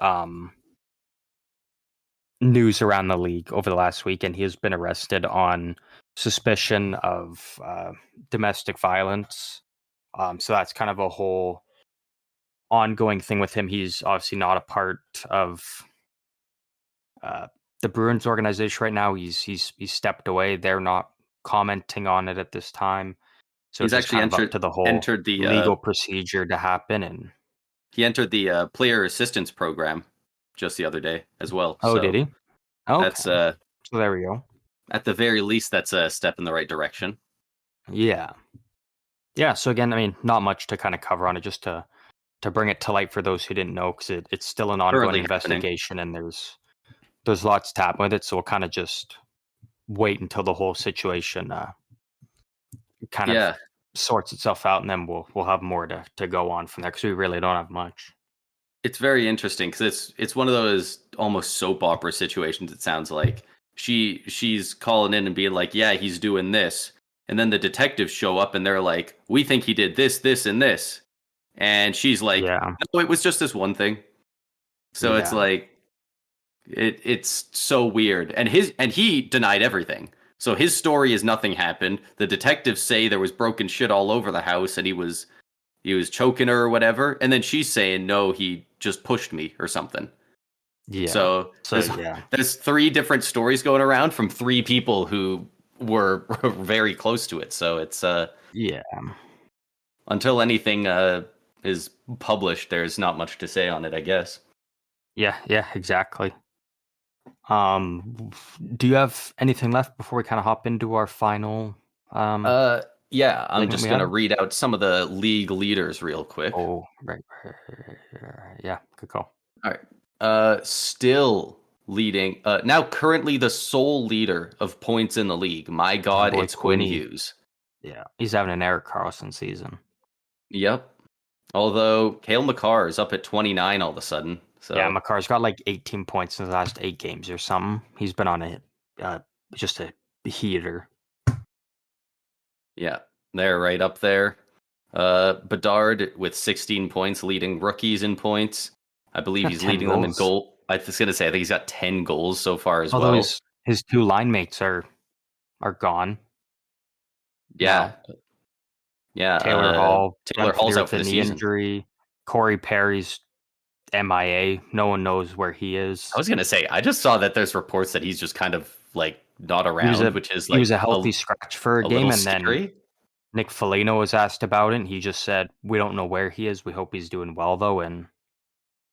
news around the league over the last week, and he has been arrested on suspicion of domestic violence. So that's kind of a whole ongoing thing with him. He's obviously not a part of the Bruins organization right now. He's stepped away. They're not commenting on it at this time. So He's it's just actually kind of up to the whole entered the legal procedure to happen. And player assistance program just the other day as well. oh, did So he? Okay, that's so there we go. at the very least that's a step in the right direction. Yeah. Yeah, so again, I mean, not much to kind of cover on it, just to bring it to light for those who didn't know, because it's still an ongoing Currently happening. investigation, and there's lots to happen with it. So we'll kind of just wait until the whole situation kind of sorts itself out, and then we'll have more to go on from there, because we really don't have much. It's very interesting because it's one of those almost soap opera situations. It sounds like she's calling in and being like, "Yeah, he's doing this," and then the detectives show up and they're like, "We think he did this, this, and this," and she's like, Yeah, "No, it was just this one thing." So it's yeah, like it's so weird, and he denied everything. So his story is nothing happened. The detectives say there was broken shit all over the house, and he was choking her or whatever, and then she's saying no, he just pushed me or something. yeah. So there's three different stories going around from three people who were very close to it. So it's yeah, until anything is published, there's not much to say on it, I guess. yeah, exactly. Do you have anything left before we kind of hop into our final? Yeah, I'm segment just we gonna have? read out some of the league leaders real quick. Oh, right. Yeah, good call. All right. Still leading. Now currently the sole leader of points in the league. My God, boy it's Quinn Quinny. Hughes. Yeah, he's having an Eric Carlson season. Yep. Although Cale Makar is up at 29 all of a sudden. So Yeah, Makar's got like 18 points in the last 8 games or something. He's been on just a heater. yeah, they're right up there. Bedard with 16 points, leading rookies in points. I believe Got he's 10 leading them in goals. goal. I was gonna say I think he's got 10 goals so far as Although well. his two line mates are gone. Yeah. Yeah. Taylor Hall. Taylor went Hall's the out for the knee season. injury. Corey Perry's MIA. No one knows where he is. I was gonna say I just saw that there's reports that he's just kind of like not around, which is like he was a healthy scratch for a game, and scary. then Nick Foligno was asked about it, and he just said, "We don't know where he is. We hope he's doing well, though." And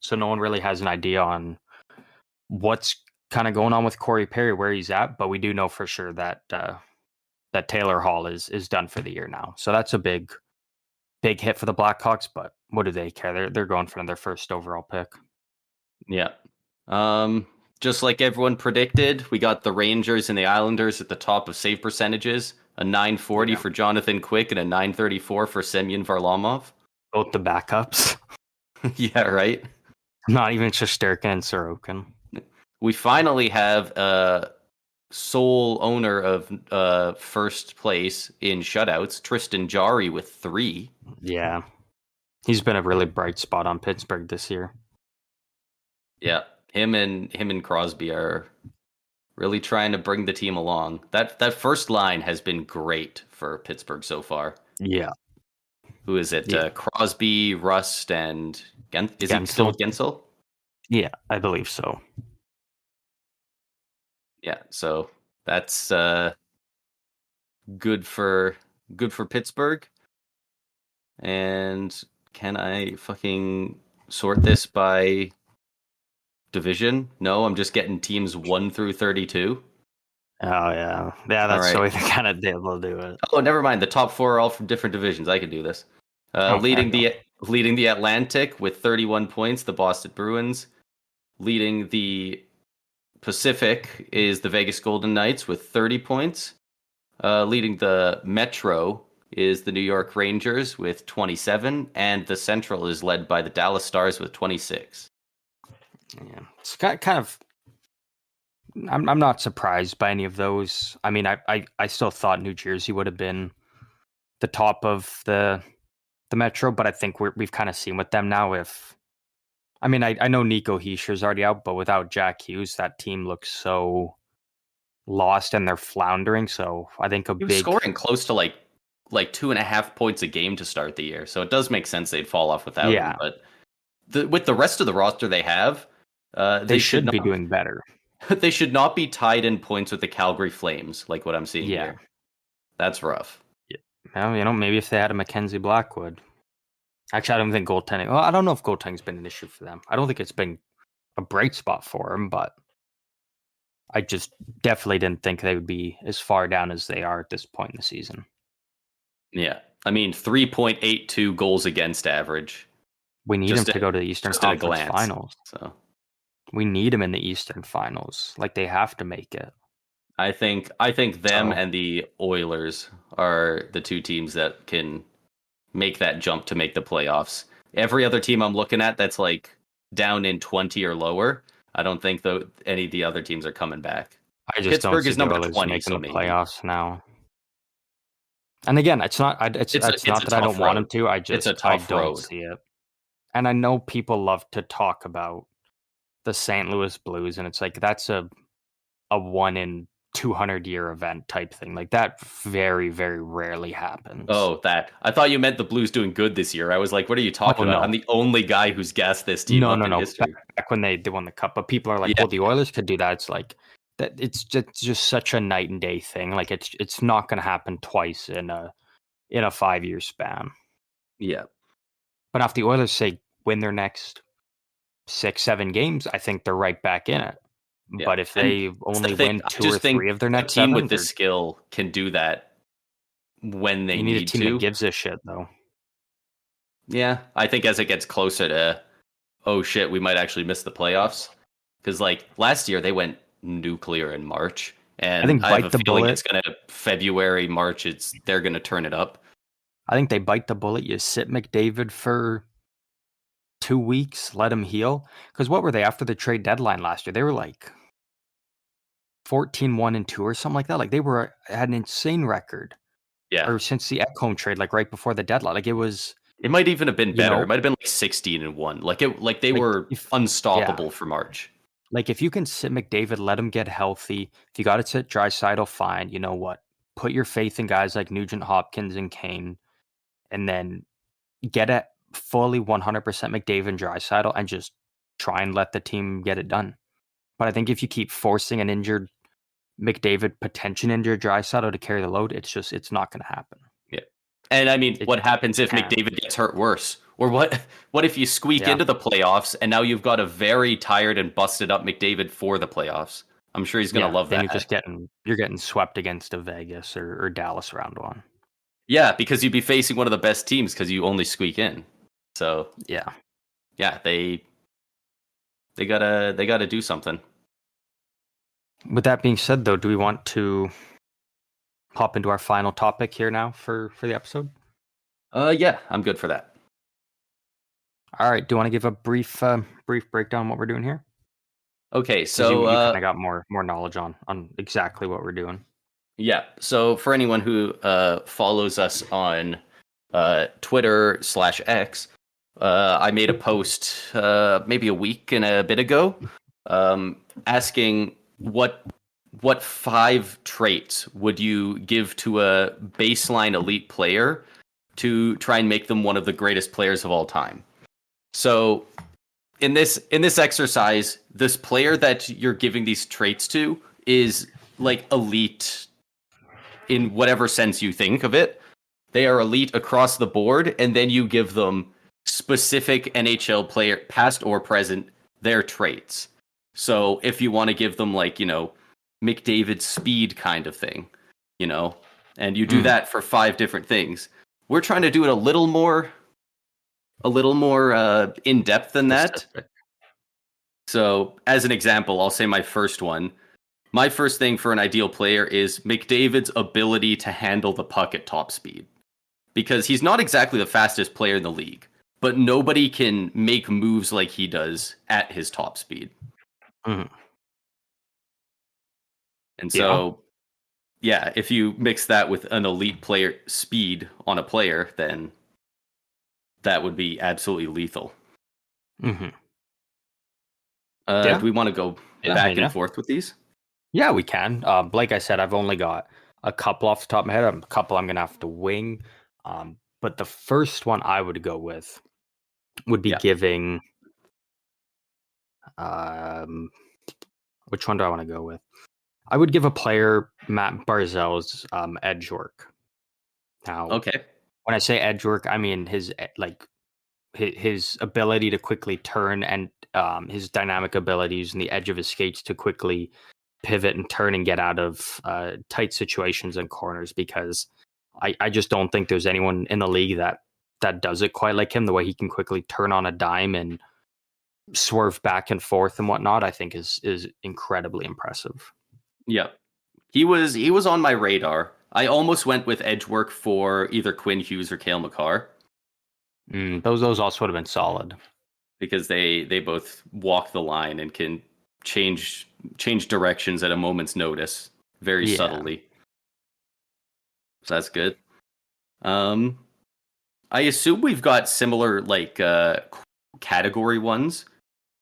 so no one really has an idea on what's kind of going on with Corey Perry, where he's at, but we do know for sure that that Taylor Hall is done for the year now. So that's a big hit for the Blackhawks. But what do they care? They're going for their first overall pick. Yeah. Just like everyone predicted, we got the Rangers and the Islanders at the top of save percentages. A 940 for Jonathan Quick and a 934 for Semyon Varlamov. Both the backups. Yeah, right. Not even Shesterkin and Sorokin. We finally have a sole owner of first place in shutouts, Tristan Jarry with 3. Yeah. He's been a really bright spot on Pittsburgh this year. Yeah, him and Crosby are really trying to bring the team along. That first line has been great for Pittsburgh so far. Yeah. Who is it? Yeah. Crosby, Rust, and is he still Gensel. with Gensel? Yeah, I believe so. Yeah, so that's good for Pittsburgh. And can I fucking sort this by division? No, I'm just getting teams 1 through 32. Oh yeah, yeah. All That's the right. way they kind of did. They'll do it. Oh, never mind. The top 4 are all from different divisions. I can do this. Oh, there you Leading the Atlantic with 31 points, the Boston Bruins. Leading the Pacific is the Vegas Golden Knights with 30 points. Leading the Metro is the New York Rangers with 27, and the Central is led by the Dallas Stars with 26. Yeah, it's kind of. I'm not surprised by any of those. I mean, I still thought New Jersey would have been the top of the Metro, but I think we've kind of seen with them now. I mean, I know Nico Heischer's already out, but without Jack Hughes, that team looks so lost and they're floundering. So I think He was scoring close to like 2.5 points a game to start the year, so it does make sense they'd fall off without him. But with the rest of the roster they have, they should be doing better. They should not be tied in points with the Calgary Flames, like what I'm seeing here. That's rough. Yeah. Well, maybe if they had a Mackenzie Blackwood. Actually, I don't think goaltending. Well, I don't know if goaltending's been an issue for them. I don't think it's been a bright spot for them, but I just definitely didn't think they would be as far down as they are at this point in the season. Yeah. I mean, 3.82 goals against average. We need them to go to the Eastern Conference Finals. So we need them in the Eastern Finals. Like, they have to make it. I think them and the Oilers are the two teams that can make that jump to make the playoffs. Every other team I'm looking at that's like down in 20 or lower, I don't think any of the other teams are coming back. I just Pittsburgh don't see is number 20 making the playoffs now. And again, it's not not that I don't want them to. I don't see it. And I know people love to talk about the St. Louis Blues, and it's like that's a 1 in 200 year event type thing. Like that very, very rarely happens. Oh, that. I thought you meant the Blues doing good this year. I was like, what are you talking about? No. I'm the only guy who's gassed this team up in history. Back when they won the cup. But people are like, well, the Oilers could do that. It's like that. It's just such a night and day thing. Like it's not going to happen twice in a 5-year span. Yeah. But if the Oilers say win their next 6-7 games, I think they're right back in it. Yeah. But if they only win 2 or 3 of their next 7, a team with this skill can do that when they need a team to. That gives a shit, though. Yeah, I think as it gets closer to, oh shit, we might actually miss the playoffs. Because like last year they went nuclear in March, and I think I have a feeling it's gonna February, March. They're gonna turn it up. I think they bite the bullet. You sit McDavid for 2 weeks, let him heal. Because what were they after the trade deadline last year? They were like 14-1-2 or something like that. Like they had an insane record. Yeah. Or since the Ekholm trade, like right before the deadline. Like it was. It might even have been better. It might have been like 16-1. Like they were unstoppable for March. Like if you can sit McDavid, let him get healthy. If you got to sit Draisaitl, fine. You know what? Put your faith in guys like Nugent Hopkins and Kane, and then get it fully 100% McDavid and Draisaitl, and just try and let the team get it done. But I think if you keep forcing an injured McDavid, potentially injured Draisaitl to carry the load, it's not going to happen. Yeah, and I mean, what happens if McDavid gets hurt worse? Or what if you squeak into the playoffs and now you've got a very tired and busted up McDavid for the playoffs? I'm sure he's going to love that. You're getting swept against a Vegas or Dallas round 1. Yeah, because you'd be facing one of the best teams because you only squeak in. So yeah, they gotta do something. With that being said, though, do we want to hop into our final topic here now for the episode? Yeah, I'm good for that. All right. Do you want to give a brief breakdown of what we're doing here? Okay, so you kind of got more knowledge on exactly what we're doing. Yeah. So for anyone who follows us on Twitter /X, I made a post maybe a week and a bit ago, asking what 5 traits would you give to a baseline elite player to try and make them one of the greatest players of all time. So in this exercise, this player that you're giving these traits to is like elite in whatever sense you think of it. They are elite across the board, and then you give them specific NHL player, past or present, their traits. So if you want to give them like, McDavid speed kind of thing, and you do that for 5 different things. We're trying to do it a little more in depth than that. So as an example, I'll say my first one. My first thing for an ideal player is McDavid's ability to handle the puck at top speed. Because he's not exactly the fastest player in the league, but nobody can make moves like he does at his top speed. Mm-hmm. And so, if you mix that with an elite player speed on a player, then that would be absolutely lethal. Mm-hmm. Do we want to go back and forth with these? Yeah, we can. Like I said, I've only got a couple off the top of my head. A couple I'm going to have to wing. But the first one I would go with would be giving... which one do I want to go with? I would give a player Matt Barzal's edge work. Now, when I say edge work, I mean his ability to quickly turn and his dynamic abilities and the edge of his skates to quickly pivot and turn and get out of tight situations and corners, because I just don't think there's anyone in the league that does it quite like him. The way he can quickly turn on a dime and swerve back and forth and whatnot, I think is incredibly impressive. Yep. He was on my radar. I almost went with edge work for either Quinn Hughes or Cale Makar. Those also would have been solid. Because they both walk the line and can change directions at a moment's notice very subtly. So that's good. I assume we've got similar category ones.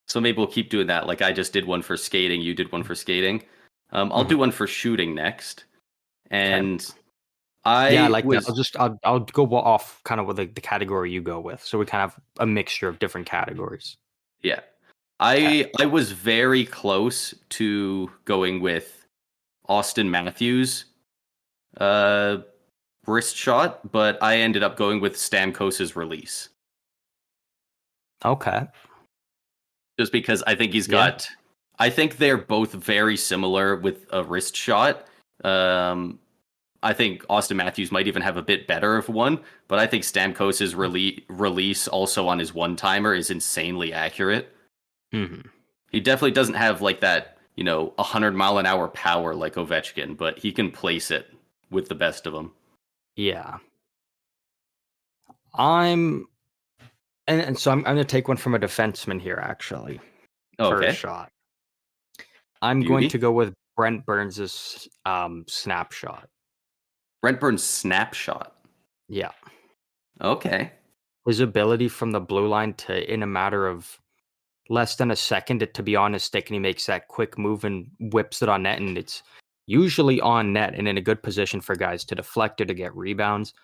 So maybe we'll keep doing that. Like I just did one for skating, you did one for skating. I'll do one for shooting next. And that. I'll go off kind of with the category you go with. So we kind of have a mixture of different categories. Yeah. I was very close to going with Austin Matthews wrist shot, but I ended up going with Stamkos's release. Okay. Just because I think he's got... I think they're both very similar with a wrist shot. I think Austin Matthews might even have a bit better of one, but I think Stamkos's release also on his one-timer is insanely accurate. Mm-hmm. He definitely doesn't have like that, 100-mile-an-hour power like Ovechkin, but he can place it with the best of them. Yeah. And so I'm going to take one from a defenseman here, actually, for a shot. I'm going to go with Brent Burns' snapshot. Brent Burns' snapshot? Yeah. Okay. His ability from the blue line to, in a matter of less than a second, to be on his stick, and he makes that quick move and whips it on net, and it's usually on net and in a good position for guys to deflect or to get rebounds,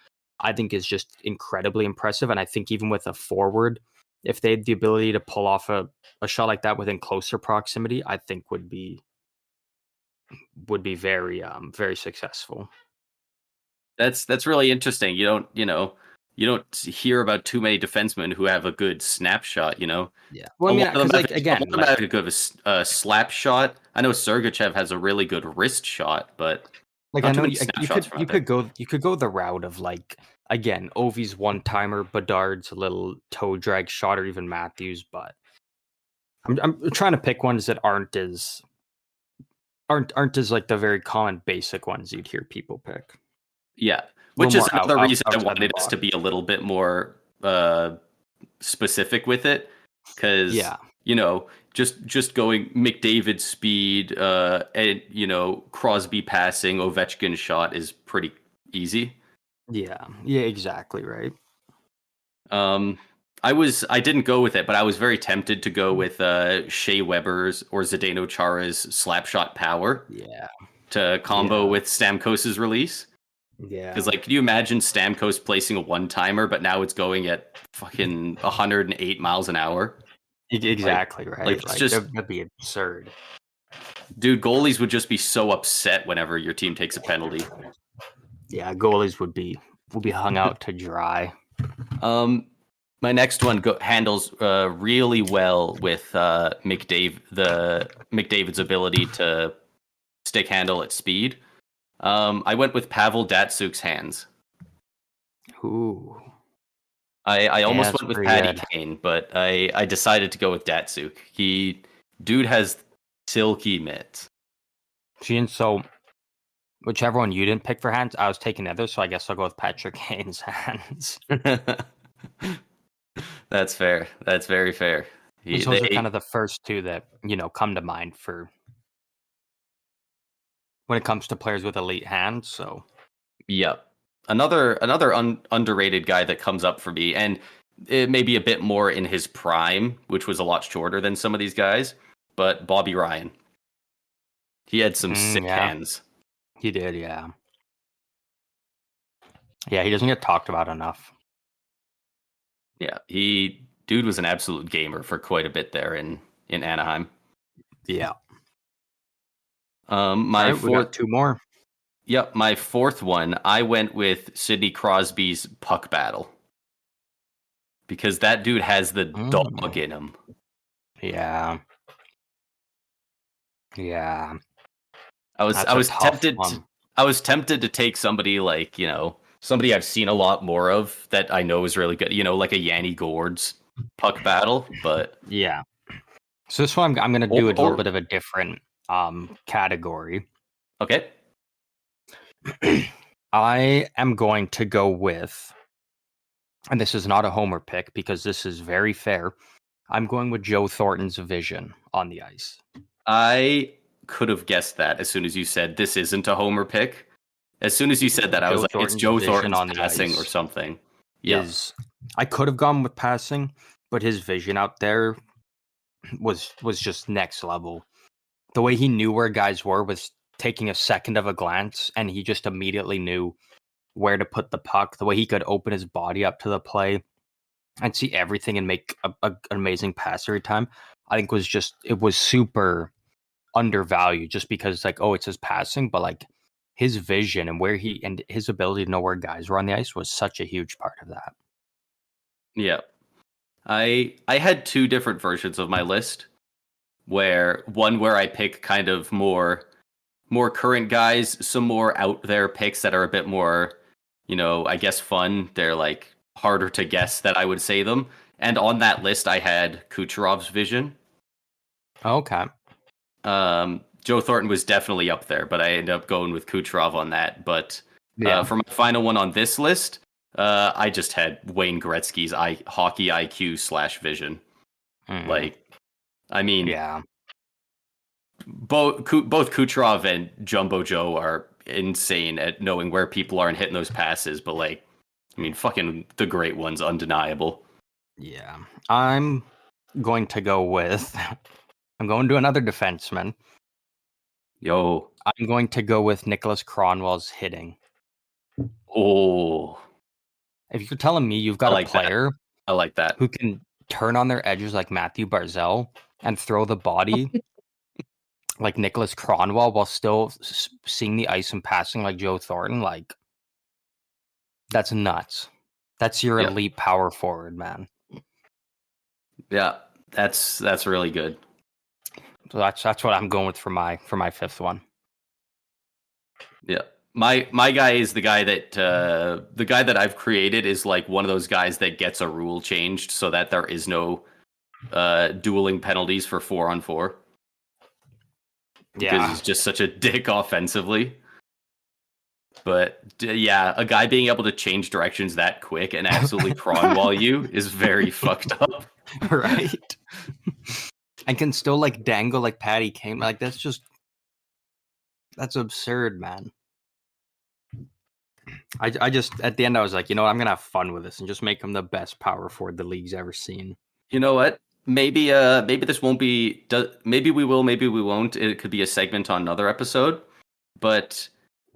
I think is just incredibly impressive. And I think even with a forward, if they had the ability to pull off a shot like that within closer proximity, I think would be very very successful. That's really interesting. You don't hear about too many defensemen who have a good snapshot. Yeah. Well, I mean, a good slap shot. I know Sergachev has a really good wrist shot, but I know you could go the route of again, Ovi's one-timer, Bedard's a little toe drag shot, or even Matthews, but I'm trying to pick ones that aren't as like the very common basic ones you'd hear people pick. Yeah, which is another reason I wanted us to be a little bit more specific with it, because just going McDavid speed and Crosby passing, Ovechkin shot is pretty easy. Yeah, exactly right. I didn't go with it, but I was very tempted to go with Shea Weber's or Zdeno Chara's Slapshot Power Yeah. to combo with Stamkos's release. Yeah. Because, like, can you imagine Stamkos placing a one-timer, but now it's going at fucking 108 miles an hour? Exactly, right? Like, it's just... that'd be absurd. Dude, goalies would just be so upset whenever your team takes a penalty. Yeah, goalies would be hung out to dry. My next one handles really well with McDavid's ability to stick handle at speed. I went with Pavel Datsuk's hands. Ooh. I almost that's went with pretty Patty good. Kane, but I decided to go with Datsuk. Dude has silky mitts. And so, whichever one you didn't pick for hands, I was taking the other, so I guess I'll go with Patrick Kane's hands. That's fair. That's very fair. Those are kind of the first two that, come to mind for when it comes to players with elite hands. So, yep. Another underrated guy that comes up for me, and it may be a bit more in his prime, which was a lot shorter than some of these guys, but Bobby Ryan. He had some sick hands. He did, yeah. Yeah, he doesn't get talked about enough. Yeah, dude was an absolute gamer for quite a bit there in Anaheim. Yeah. My we got two more. Yep, my fourth one, I went with Sidney Crosby's puck battle. Because that dude has the dog in him. Yeah. Yeah. I was tempted to take somebody like, somebody I've seen a lot more of that I know is really good, like a Yanni Gourde's puck battle, but yeah. So this one I'm going to do a little bit of a different category. Okay. I am going to go with, and this is not a homer pick because this is very fair, I'm going with Joe Thornton's vision on the ice. I could have guessed that as soon as you said this isn't a homer pick. As soon as you said that, I was like, it's Joe Thornton's on passing or something. Yeah. I could have gone with passing, but his vision out there was just next level. The way he knew where guys were was taking a second of a glance, and he just immediately knew where to put the puck. The way he could open his body up to the play and see everything and make an amazing pass every time, I think it was super undervalued just because it's his passing, but like his vision and his ability to know where guys were on the ice was such a huge part of that. Yeah. I had two different versions of my list, where I pick kind of more current guys, some more out there picks that are a bit more, I guess fun. They're like harder to guess that I would say them. And on that list, I had Kucherov's vision. Okay. Joe Thornton was definitely up there, but I ended up going with Kucherov on that. But for my final one on this list, I just had Wayne Gretzky's hockey IQ / vision. Like, I mean, yeah, both Kucherov and Jumbo Joe are insane at knowing where people are and hitting those passes. But like, I mean, fucking the great ones, undeniable. Yeah, I'm going to go with. I'm going to another defenseman. Yo. I'm going to go with Nicholas Cronwell's hitting. Oh. If you're telling me you've got a player I like that, who can turn on their edges like Matthew Barzal and throw the body like Nicholas Cronwell while still seeing the ice and passing like Joe Thornton, like that's nuts. That's your elite power forward, man. Yeah, that's really good. So that's what I'm going with for my fifth one. Yeah. My guy is the guy that I've created is like one of those guys that gets a rule changed so that there is no dueling penalties for 4-on-4. Because he's just such a dick offensively. But yeah, a guy being able to change directions that quick and absolutely Cronwell you is very fucked up. Right. And can still like dangle like Patty Kane. Like that's absurd, man. I just at the end I was like, I'm gonna have fun with this and just make him the best power forward the league's ever seen. You know what? Maybe this won't be. Maybe we will. Maybe we won't. It could be a segment on another episode. But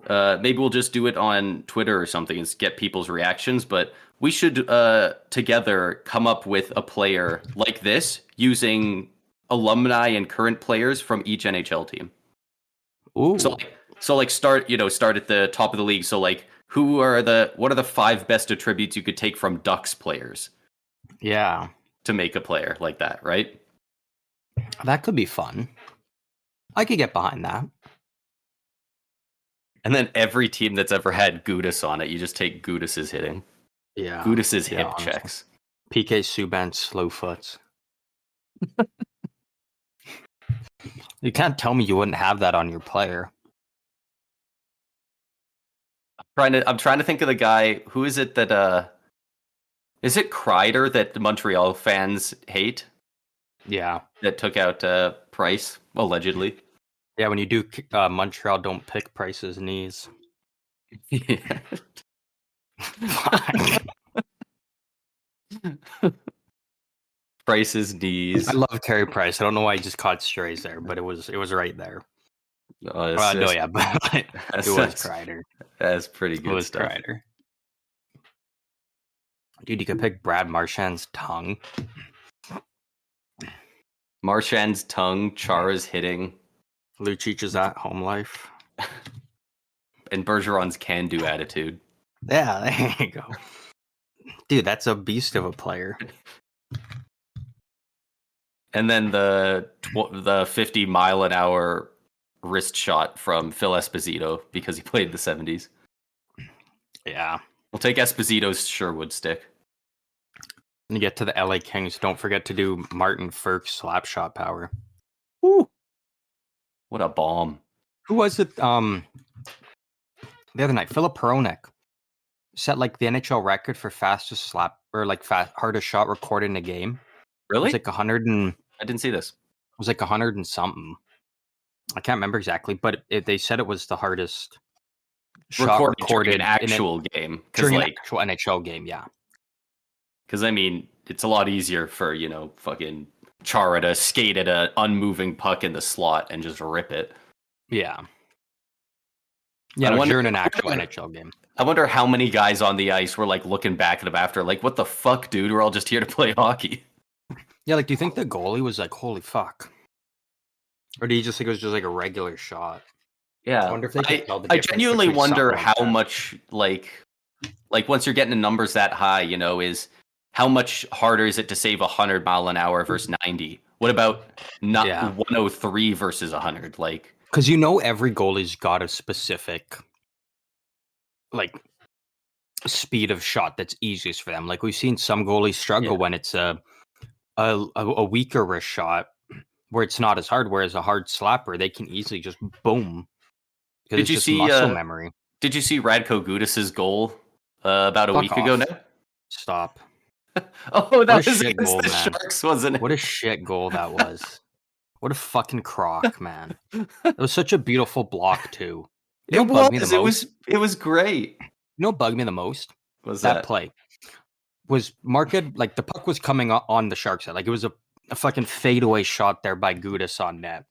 maybe we'll just do it on Twitter or something and get people's reactions. But we should together come up with a player like this using alumni and current players from each NHL team. Ooh. So like start at the top of the league. So like what are the 5 best attributes you could take from Ducks players? Yeah. To make a player like that, right? That could be fun. I could get behind that. And then every team that's ever had Gudas on it, you just take Gudas's hitting. Yeah. Gudas's hip honestly. checks. PK Subban slow foots. You can't tell me you wouldn't have that on your player. I'm trying to think of the guy. Who is it that is it Kreider that the Montreal fans hate? Yeah. That took out Price, allegedly. Yeah, when you do Montreal don't pick Price's knees. Yeah. Price's knees. I love Carey Price. I don't know why he just caught strays there, but it was right there. Oh, no, yeah, but it was Kreider. That's pretty good. It was stuff. Kreider. Dude, you could pick Brad Marchand's tongue. Marchand's tongue, Chara's hitting. Lucic's at home life. And Bergeron's can-do attitude. Yeah, there you go. Dude, that's a beast of a player. And then the 50-mile-an-hour wrist shot from Phil Esposito because he played the 70s. Yeah. We'll take Esposito's Sherwood stick. When you get to the LA Kings, don't forget to do Martin Ferk's slap shot power. Woo! What a bomb. Who was it? The other night, Philip Hronek set like the NHL record for fastest slap or like hardest shot recorded in a game. Really? It was like 100 and I didn't see this. It was like 100 and something. I can't remember exactly, but they said it was the hardest shot recorded in an actual game. During an actual NHL game, yeah. Because I mean, it's a lot easier for fucking Chara to skate at an unmoving puck in the slot and just rip it. Yeah. Yeah, during an actual NHL game. I wonder how many guys on the ice were like looking back at him after, like, what the fuck, dude? We're all just here to play hockey. Yeah, like, do you think the goalie was like, holy fuck? Or do you just think it was just like a regular shot? Yeah. I wonder if they could tell the I difference genuinely between wonder something how like that. much, like once you're getting the numbers that high, is how much harder is it to save 100 mile an hour versus 90? What about 103 versus 100? Like, because every goalie's got a specific like speed of shot that's easiest for them. Like we've seen some goalies struggle when it's a weaker wrist shot where it's not as hard. Whereas a hard slapper, they can easily just boom. Did you see muscle memory? Did you see Radko Gudas's goal about a week ago now? Stop. Oh, that was against the Sharks, wasn't it? What a shit goal that was. What a fucking crock, man. It was such a beautiful block too. It was great. You know what bugged me the most? Was that play. Was Marked, like the puck was coming on the Shark side. Like it was a fucking fadeaway shot there by Gudas on net.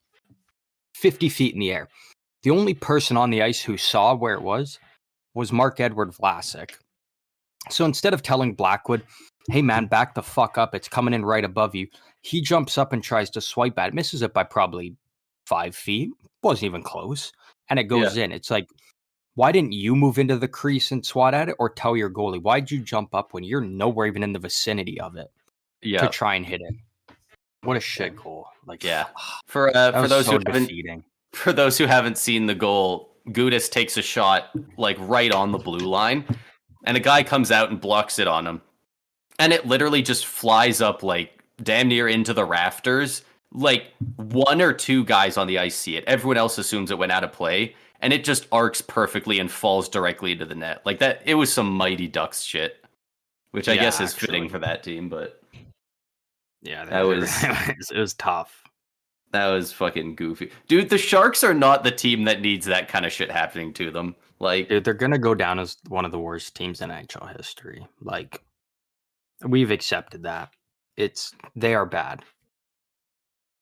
50 feet in the air. The only person on the ice who saw where it was Marc-Edouard Vlasic. So instead of telling Blackwood, hey man, back the fuck up, it's coming in right above you, he jumps up and tries to swipe at it, misses it by probably 5 feet, wasn't even close, and it goes in. It's like, why didn't you move into the crease and swat at it, or tell your goalie? Why'd you jump up when you're nowhere even in the vicinity of it to try and hit it? What a shit goal! Like, for those who haven't seen the goal, Gudas takes a shot like right on the blue line, and a guy comes out and blocks it on him, and it literally just flies up like damn near into the rafters. Like 1 or 2 guys on the ice see it. Everyone else assumes it went out of play, and it just arcs perfectly and falls directly into the net. Like that, it was some Mighty Ducks shit, which I guess is fitting for that team. But yeah, it was tough. That was fucking goofy, dude. The Sharks are not the team that needs that kind of shit happening to them. Like, Dude, they're gonna go down as one of the worst teams in NHL history. Like, we've accepted that. They are bad.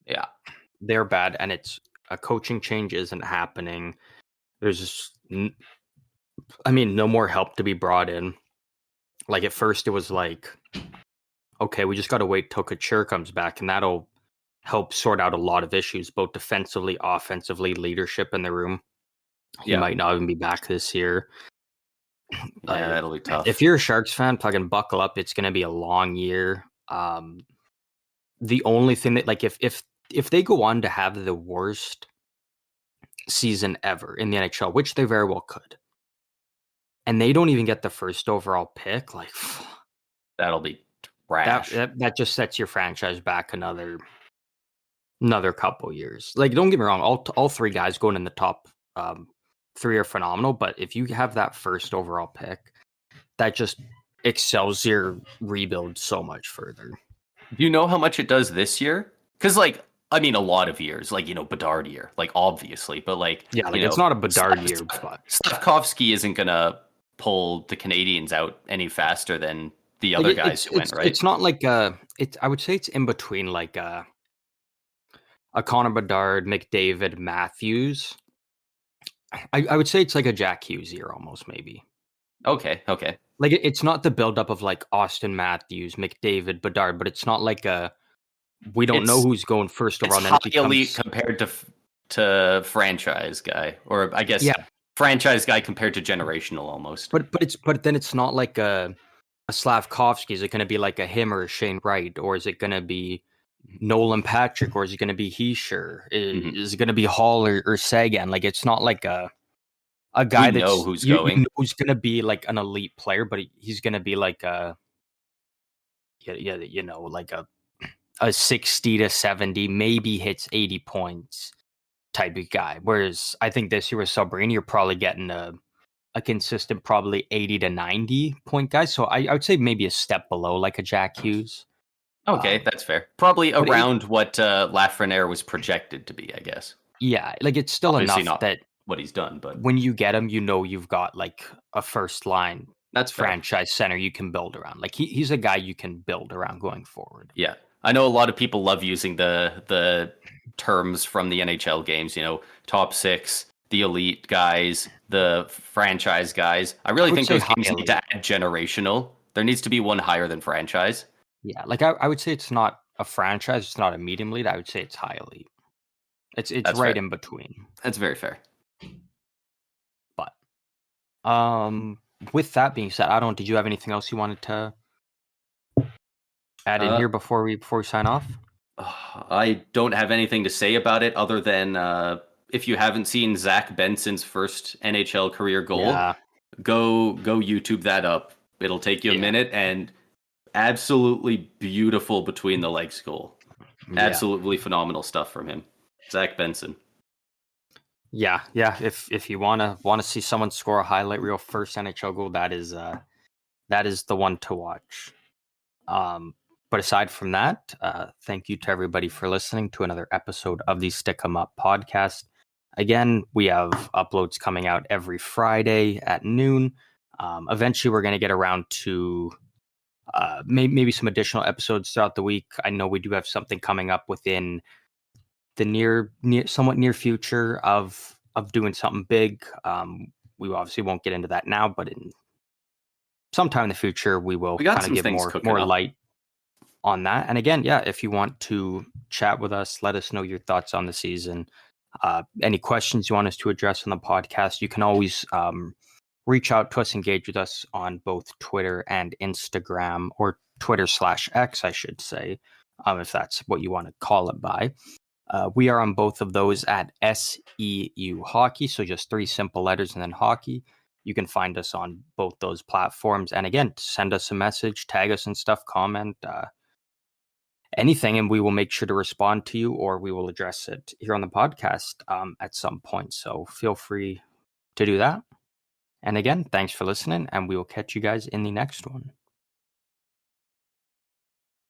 yeah, They're bad, and it's a coaching change isn't happening. There's just, no more help to be brought in. Like at first, it was like, okay, we just got to wait till Couture comes back, and that'll help sort out a lot of issues, both defensively, offensively, leadership in the room. He yeah, might not even be back this year. yeah. That'll be tough. If you're a Sharks fan, fucking buckle up. It's going to be a long year. The only thing that, like, if they go on to have the worst season ever in the NHL, which they very well could, and they don't even get the first overall pick, like That'll be trash. that just sets your franchise back another couple years. Like, don't get me wrong, all three guys going in the top three are phenomenal, but if you have that first overall pick, that just excels your rebuild so much further. Do you know how much it does this year? Because, like, I mean, a lot of years, like, Bedard year, like, obviously, but like, Yeah, like, it's not a Bedard year, but Slavkovsky isn't gonna pull the Canadians out any faster than the other guys who went, right? It's not like I would say it's in between like a Connor Bedard, McDavid, Matthews. I would say it's like a Jack Hughes year almost, maybe. Okay. Like it's not the buildup of like Austin Matthews, McDavid, Bedard, but it's not like we don't know who's going first overall. It's high elite compared to franchise guy, or I guess franchise guy compared to generational almost. But then it's not like a Slavkovsky. Is it going to be like a him or a Shane Wright, or is it going to be Nolan Patrick, or is it going to be Heischer? Is it going to be Hall or Sagan? Like it's not like a guy that who's going. Who's going to be like an elite player, but he's going to be like like a 60 to 70, maybe hits 80 points type of guy. Whereas I think this year with Sabrini, you're probably getting a consistent, probably 80 to 90 point guy. So I would say maybe a step below like a Jack Hughes. Okay, that's fair. Probably around what Lafreniere was projected to be, I guess. Yeah, like it's still obviously enough not that what he's done, but when you get him, you've got like a first line that's franchise center you can build around. Like he's a guy you can build around going forward. Yeah. I know a lot of people love using the terms from the NHL games, top six, the elite guys, the franchise guys. I really think those games need to add generational. There needs to be one higher than franchise. Yeah, like I would say it's not a franchise, it's not a medium elite. I would say it's high elite. It's That's right fair. in between. That's very fair. But with that being said, did you have anything else you wanted to add in here before we sign off? I don't have anything to say about it other than if you haven't seen Zach Benson's first NHL career goal, go YouTube that up. It'll take you a minute, and absolutely beautiful between the legs goal. Absolutely phenomenal stuff from him. Zach Benson. Yeah. If you wanna see someone score a highlight reel first NHL goal, that is the one to watch. But aside from that, thank you to everybody for listening to another episode of the Stick 'em Up podcast. Again, we have uploads coming out every Friday at noon. Eventually, we're going to get around to maybe some additional episodes throughout the week. I know we do have something coming up within the somewhat near future of doing something big. We obviously won't get into that now, but in sometime in the future, we will kind of give more light on that. And again, if you want to chat with us, let us know your thoughts on the season. Any questions you want us to address on the podcast, you can always reach out to us, engage with us on both Twitter and Instagram, or Twitter/X, I should say, if that's what you want to call it by. We are on both of those at SEU Hockey, so just 3 simple letters and then hockey. You can find us on both those platforms. And again, send us a message, tag us and stuff, comment, anything, and we will make sure to respond to you, or we will address it here on the podcast at some point. So feel free to do that. And again, thanks for listening, and we will catch you guys in the next one.